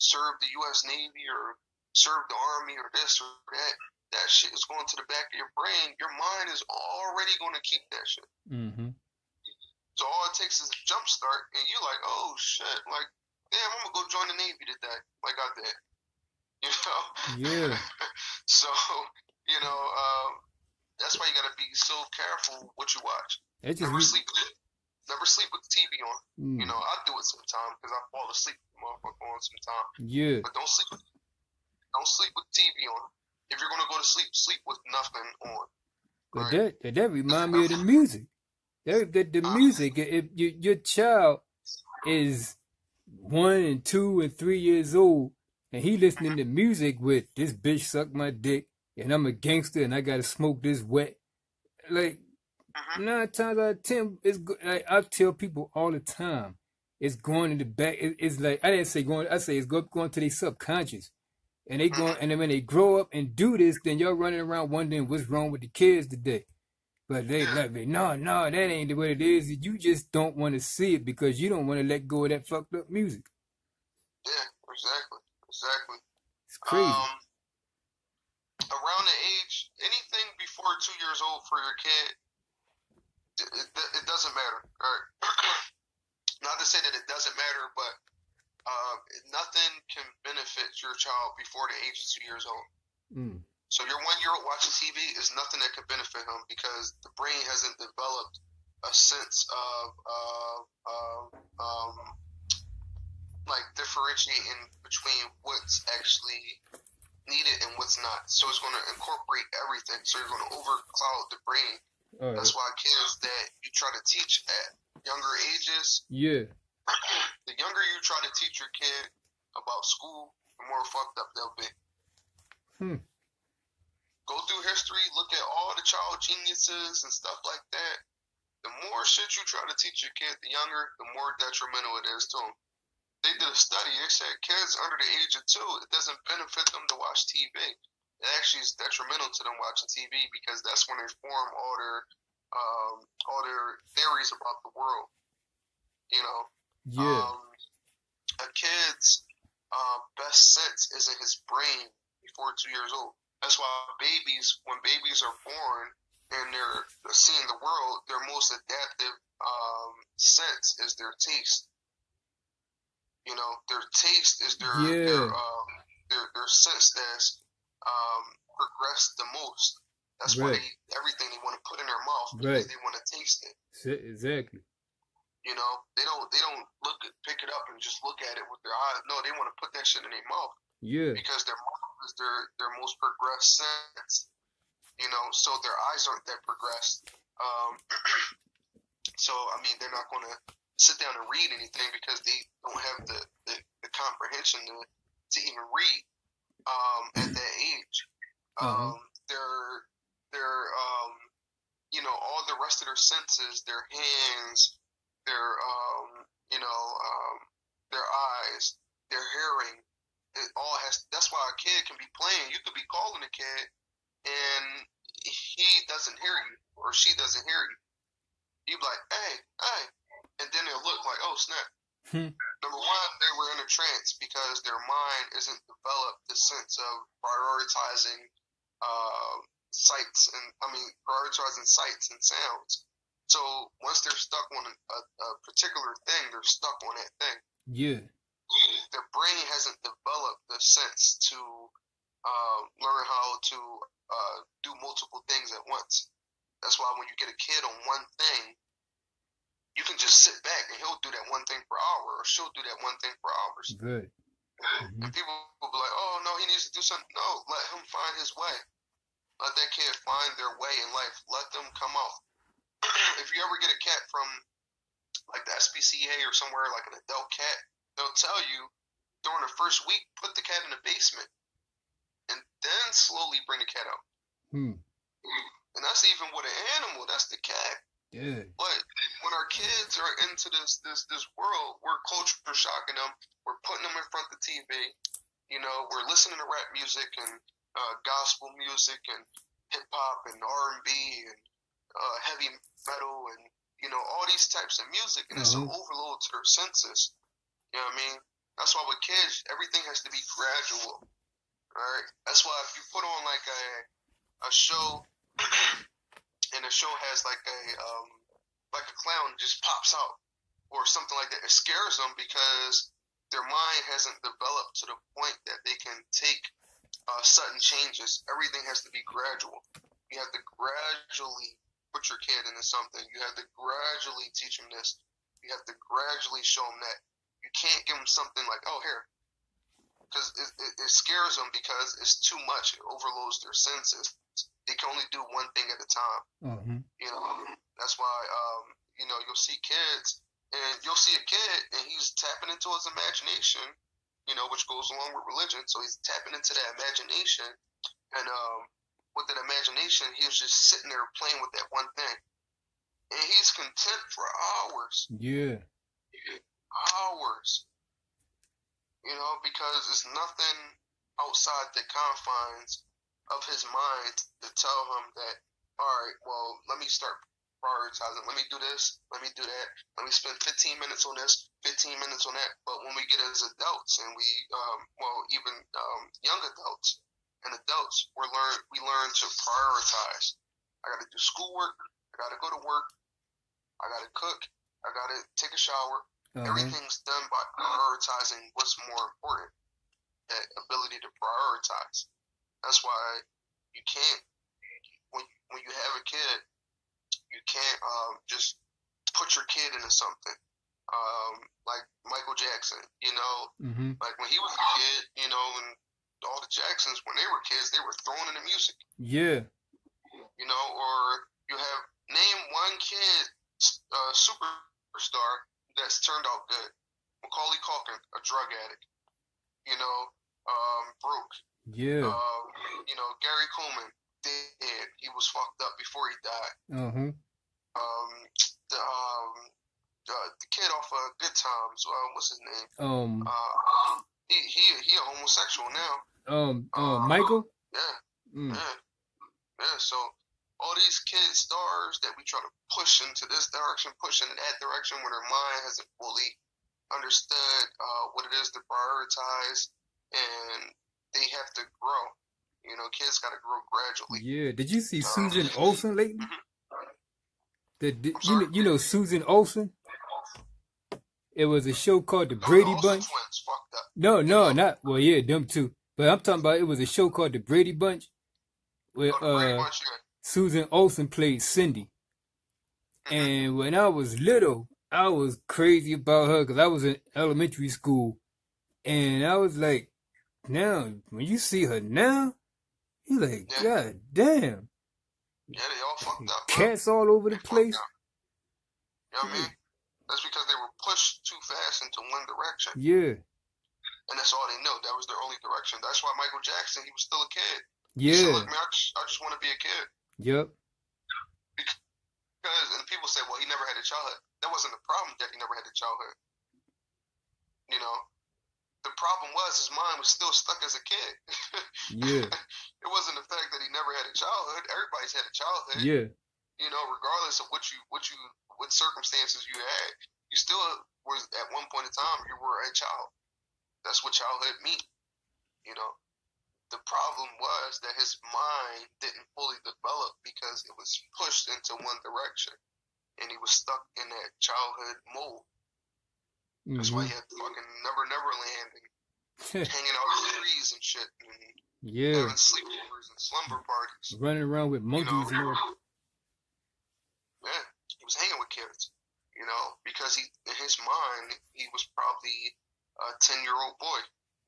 serve the U.S. Navy or serve the Army or this or that, that shit is going to the back of your brain. Your mind is already going to keep that shit. So all it takes is a jump start and you like, oh shit, like, damn, I'm going to go join the Navy today, like I did. Yeah. So, that's why you got to be so careful what you watch. Never sleep with the TV on. I do it sometimes because I fall asleep with the motherfucker on sometimes. Yeah. But don't sleep with the TV on. If you're gonna go to sleep, sleep with nothing on. But right? that remind me of the music. The music. If your child is 1 and 2 and 3 years old, and he listening to music with "this bitch suck my dick" and I'm a gangster and I gotta smoke this wet, like. 9 times out of 10, it's like I tell people all the time, it's going in the back. It's like I didn't say going. I say it's going to their subconscious, and they going. And then when they grow up and do this, then y'all running around wondering what's wrong with the kids today. But they like, no, that ain't the way it is. You just don't want to see it because you don't want to let go of that fucked up music. Yeah, exactly. It's crazy. Around the age, anything before 2 years old for your kid. It doesn't matter. All right. Not to say that it doesn't matter, but nothing can benefit your child before the age of 2 years old. So your 1-year-old watching TV is nothing that can benefit him because the brain hasn't developed a sense of like differentiating between what's actually needed and what's not. So it's going to incorporate everything. So you're going to overcloud the brain. Right. That's why kids that you try to teach at younger ages, the younger you try to teach your kid about school, the more fucked up they'll be. Go through history, look at all the child geniuses and stuff like that. The more shit you try to teach your kid, the younger, the more detrimental it is to them. They did a study. They said kids under the age of 2, it doesn't benefit them to watch TV. It actually is detrimental to them watching TV because that's when they form all their theories about the world. A kid's best sense is in his brain before 2 years old. That's why when babies are born and they're seeing the world, their most adaptive sense is their taste. Their taste is their sense that's progressed the most. That's why everything they want to put in their mouth because they want to taste it. Exactly. They don't pick it up and just look at it with their eyes. No, they want to put that shit in their mouth. Yeah. Because their mouth is their most progressed sense. so their eyes aren't that progressed. So, I mean, they're not going to sit down and read anything because they don't have the comprehension to even read at that age. They're all the rest of their senses, their hands, their their eyes, their hearing, it all has. That's why a kid can be playing. You could be calling a kid, and he doesn't hear you, or she doesn't hear you. You be like, hey, and then they'll look like, oh snap. Number one, they were in a trance because their mind isn't developed the sense of prioritizing prioritizing sights and sounds. So once they're stuck on a particular thing, they're stuck on that thing. Yeah. Their brain hasn't developed the sense to learn how to do multiple things at once. That's why when you get a kid on one thing, you can just sit back and he'll do that one thing for hours, or she'll do that one thing for hours. Good. And people will be like, oh, no, he needs to do something. No, let him find his way. Let that kid find their way in life. Let them come out. If you ever get a cat from like the SPCA or somewhere, like an adult cat, they'll tell you during the first week, put the cat in the basement and then slowly bring the cat out. And that's even with an animal. That's the cat. Yeah. But when our kids are into this world, we're culture shocking them. We're putting them in front of the TV. We're listening to rap music and gospel music and hip hop and R&B and heavy metal and all these types of music, and it's an overload to their senses. You know what I mean? That's why with kids, everything has to be gradual. All right. That's why if you put on like a show. And the show has like a clown just pops out or something like that. It scares them because their mind hasn't developed to the point that they can take sudden changes. Everything has to be gradual. You have to gradually put your kid into something. You have to gradually teach them this. You have to gradually show them that. You can't give them something like, oh, here. Because it scares them because it's too much. It overloads their senses. They can only do one thing at a time. That's why you'll see kids, and you'll see a kid, and he's tapping into his imagination, which goes along with religion. So he's tapping into that imagination, and with that imagination, he was just sitting there playing with that one thing, and he's content for hours. Yeah. Hours. Because there's nothing outside the confines of his mind to tell him that, all right, well, let me start prioritizing. Let me do this. Let me do that. Let me spend 15 minutes on this, 15 minutes on that. But when we get as adults and we, even young adults and adults, we learn to prioritize. I got to do schoolwork. I got to go to work. I got to cook. I got to take a shower. Everything's done by prioritizing what's more important. That ability to prioritize. That's why you can't, when you have a kid, you can't just put your kid into something. Like Michael Jackson, like when he was a kid, and all the Jacksons, when they were kids, they were thrown into music. Yeah. Or you have, name one kid, superstar that's turned out good. Macaulay Culkin, a drug addict. Broke. Yeah. Gary Coleman, dead. He was fucked up before he died. The kid off of Good Times, what's his name? He a homosexual now. Michael? Yeah. Yeah. So all these kid stars that we try to push into this direction, push into that direction, when their mind hasn't fully understood what it is to prioritize, and they have to grow. Kids got to grow gradually. Yeah. Did you see Susan Olsen lately? Susan Olsen? It was a show called The Brady Bunch. Twins fucked up. No, not. Well, yeah, them too. But I'm talking about, it was a show called The Brady Bunch, where Susan Olsen played Cindy. And when I was little, I was crazy about her because I was in elementary school, and I was like, now when you see her now, you're like, God damn. Yeah, they all fucked up, bro. Cats all over the They place. fucked up. You know what I mean? That's because they were pushed too fast into one direction. Yeah. And that's all they knew. That was their only direction. That's why Michael Jackson, he was still a kid. Yeah. He said, look, man, I just want to be a kid. Yep. Because, and people say, well, he never had a childhood. That wasn't the problem that he never had a childhood. You know? The problem was his mind was still stuck as a kid. Yeah. It wasn't the fact that he never had a childhood. Everybody's had a childhood. Yeah. You know, regardless of what circumstances you had, you still was at one point in time you were a child. That's what childhood means. You know, the problem was that his mind didn't fully develop because it was pushed into one direction, and he was stuck in that childhood mold. That's why he had fucking Neverland and hanging out in the trees and shit, and having sleepovers and slumber parties. Running around with monkeys and all. Yeah, he was hanging with kids, you know, because in his mind, he was probably a 10-year-old boy.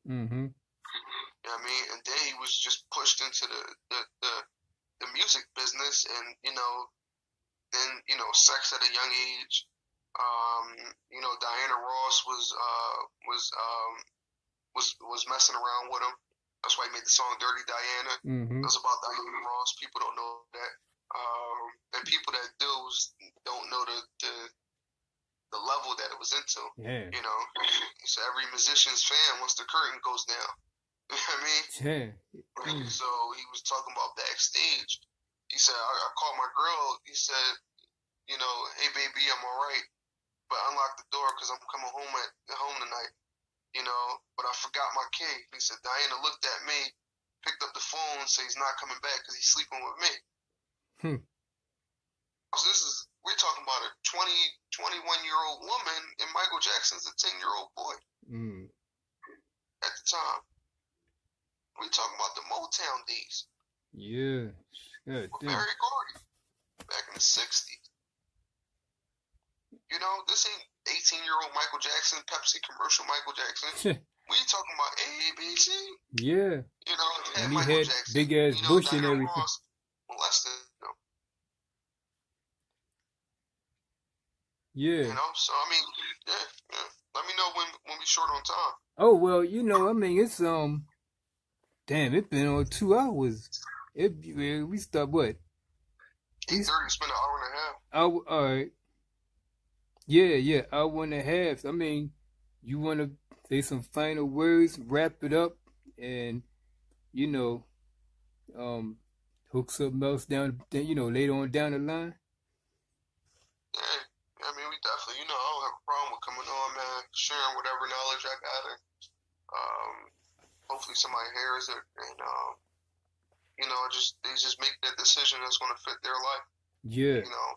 Mm-hmm. You know what I mean? And then he was just pushed into the music business, and, you know, then, you know, sex at a young age. You know, Diana Ross was messing around with him. That's why he made the song "Dirty Diana." Mm-hmm. It was about Diana Ross. People don't know that, and people that do don't know the level that it was into. Yeah. You know, so every musician's fan once the curtain goes down. You know what I mean? Yeah. So he was talking about backstage. He said, I called my girl. He said, you know, hey baby, I'm all right, but unlock the door because I'm coming home tonight. You know, but I forgot my key. He said, Diana looked at me, picked up the phone, and said he's not coming back because he's sleeping with me. So we're talking about a 21-year-old woman, and Michael Jackson's a 10-year-old boy at the time. We're talking about the Motown days. Yeah. With Barry Gordy back in the 60s. You know, this ain't 18-year-old Michael Jackson, Pepsi commercial Michael Jackson. We talking about ABC. Yeah. You know, and he Michael had Jackson, big ass bush and everything. Ross molested him. Yeah. You know, so I mean, yeah. Let me know when we short on time. Oh well, you know, I mean, it's damn, it's been on 2 hours. We start what? 8:30. It's been an hour and a half. All right. Yeah, hour and a half. I mean, you want to say some final words, wrap it up, and, you know, hook something else down, you know, later on down the line? Yeah, I mean, we definitely, you know, I don't have a problem with coming on, man, sharing whatever knowledge I got, and hopefully somebody hears it, and, you know, they just make that decision that's going to fit their life. Yeah. You know,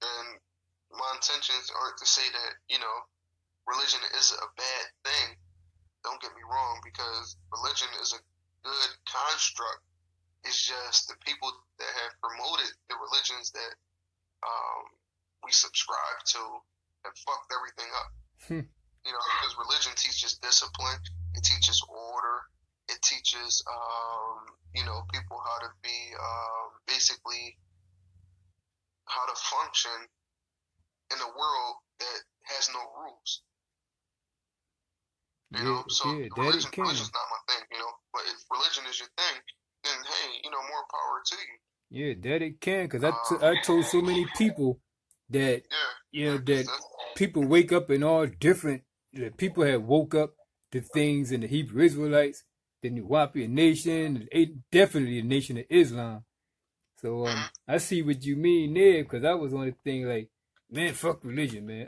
and my intentions aren't to say that, you know, religion is a bad thing. Don't get me wrong, because religion is a good construct. It's just the people that have promoted the religions that we subscribe to have fucked everything up. You know, because religion teaches discipline, it teaches order, it teaches, you know, people how to be, basically, how to function in a world that has no rules. You know, so religion's not my thing, you know. But if religion is your thing, then hey, you know, more power to you. Yeah, that it can, because I told so many people that, you know, that people wake up in all different, that people have woke up to things in the Hebrew Israelites, the Nuwapian nation, definitely the Nation of Islam. So I see what you mean there, because I was on the thing like, man, fuck religion, man,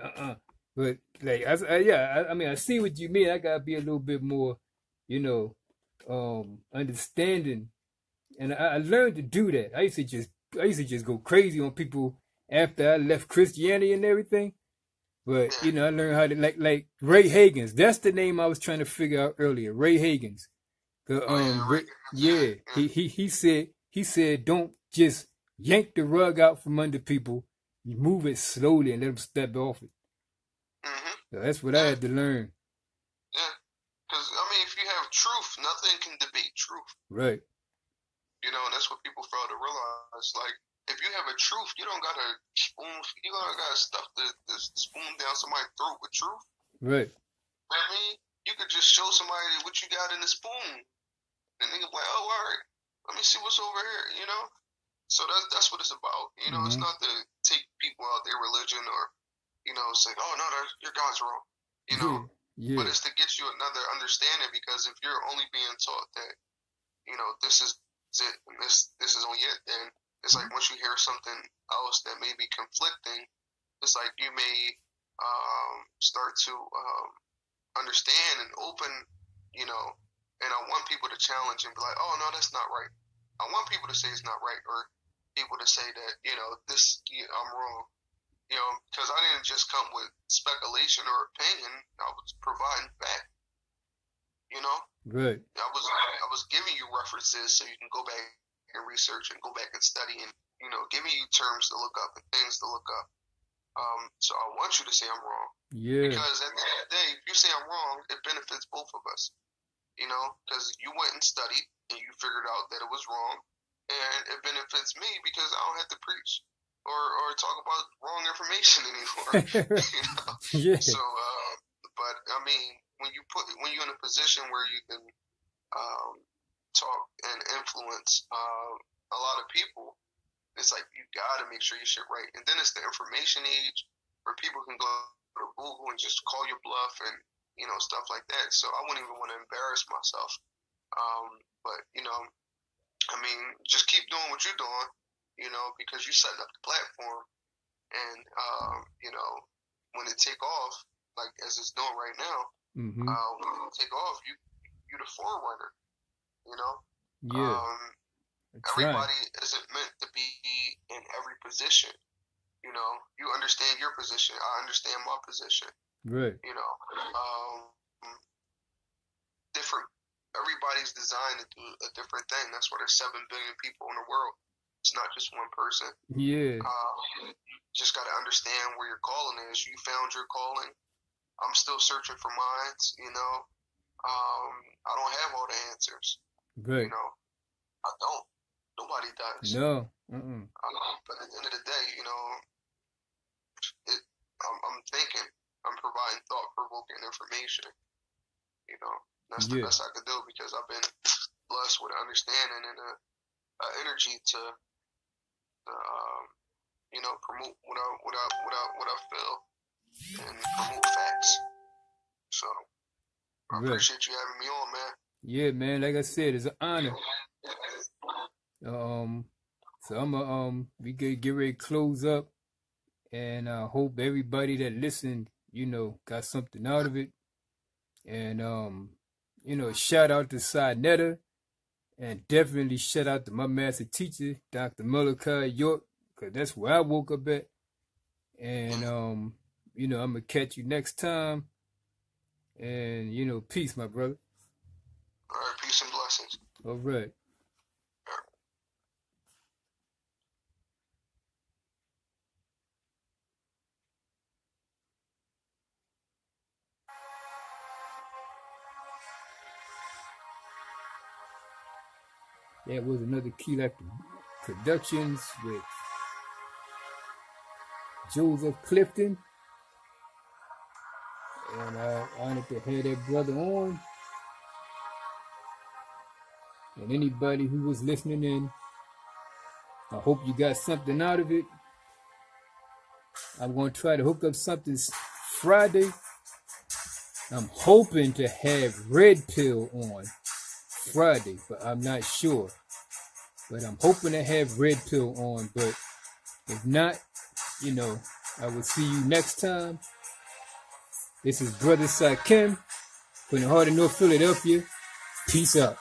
But like, I mean, I see what you mean. I gotta be a little bit more, you know, understanding, and I learned to do that. I used to just go crazy on people after I left Christianity and everything. But you know, I learned how to like Ray Hagans. That's the name I was trying to figure out earlier. Ray Hagans. He said don't just yank the rug out from under people. You move it slowly and let them step off it. So that's what I had to learn. Yeah, because I mean, if you have truth, nothing can debate truth. Right. You know, and that's what people fail to realize. Like, if you have a truth, you don't gotta stuff the spoon down somebody's throat with truth. Right. I mean, you could just show somebody what you got in the spoon, and they can be like, oh, all right, let me see what's over here, you know? So that's what it's about. You know, it's not to take people out their religion or, you know, say, oh, no, your God's wrong, you know? Yeah. But it's to get you another understanding, because if you're only being taught that, you know, this is it, and this is only it, then it's like once you hear something else that may be conflicting, it's like you may start to understand and open, you know, and I want people to challenge and be like, oh, no, that's not right. I want people to say it's not right, or people to say that, you know, I'm wrong, you know, because I didn't just come with speculation or opinion. I was providing fact, you know. Right. I was giving you references so you can go back and research and go back and study, and, you know, giving you terms to look up and things to look up. So I want you to say I'm wrong. Yeah. Because at the end of the day, if you say I'm wrong, it benefits both of us. You know, because you went and studied and you figured out that it was wrong, and it benefits me because I don't have to preach or talk about wrong information anymore. You know? Yeah. So, but I mean, when you're in a position where you can talk and influence a lot of people, it's like you gotta make sure your shit right. And then it's the information age where people can go to Google and just call your bluff and, you know, stuff like that. So I wouldn't even want to embarrass myself. But, you know, I mean, just keep doing what you're doing, you know, because you're setting up the platform. And, you know, when it take off, like as it's doing right now, when it take off, you're the forerunner, you know? Yeah. Everybody isn't meant to be in every position. You know, you understand your position. I understand my position. Right. You know, everybody's designed to do a different thing. That's why there's 7 billion people in the world. It's not just one person. Yeah. You just got to understand where your calling is. You found your calling. I'm still searching for mine, you know. I don't have all the answers. Right. You know, I don't. Nobody does. No. But at the end of the day, you know, I'm thinking, I'm providing thought-provoking information. You know, that's the best I could do, because I've been blessed with understanding and a energy to, you know, promote what I feel and promote facts. So I appreciate you having me on, man. Yeah, man. Like I said, it's an honor. So I'm we get ready to close up, and I hope everybody that listened, you know, got something out of it. And you know, shout out to Sinetta, and definitely shout out to my master teacher, Dr. Malachi York, because that's where I woke up at. And you know, I'm gonna catch you next time. And you know, peace, my brother. All right, peace and blessings. All right. That was another Key Life Productions with Joseph Clifton. And I'm honored to have that brother on. And anybody who was listening in, I hope you got something out of it. I'm going to try to hook up something Friday. I'm hoping to have Red Pill on Friday, but I'm not sure. But I'm hoping to have Red Pill on. But if not, you know, I will see you next time. This is Brother Sakim from the heart of North Philadelphia. Peace out.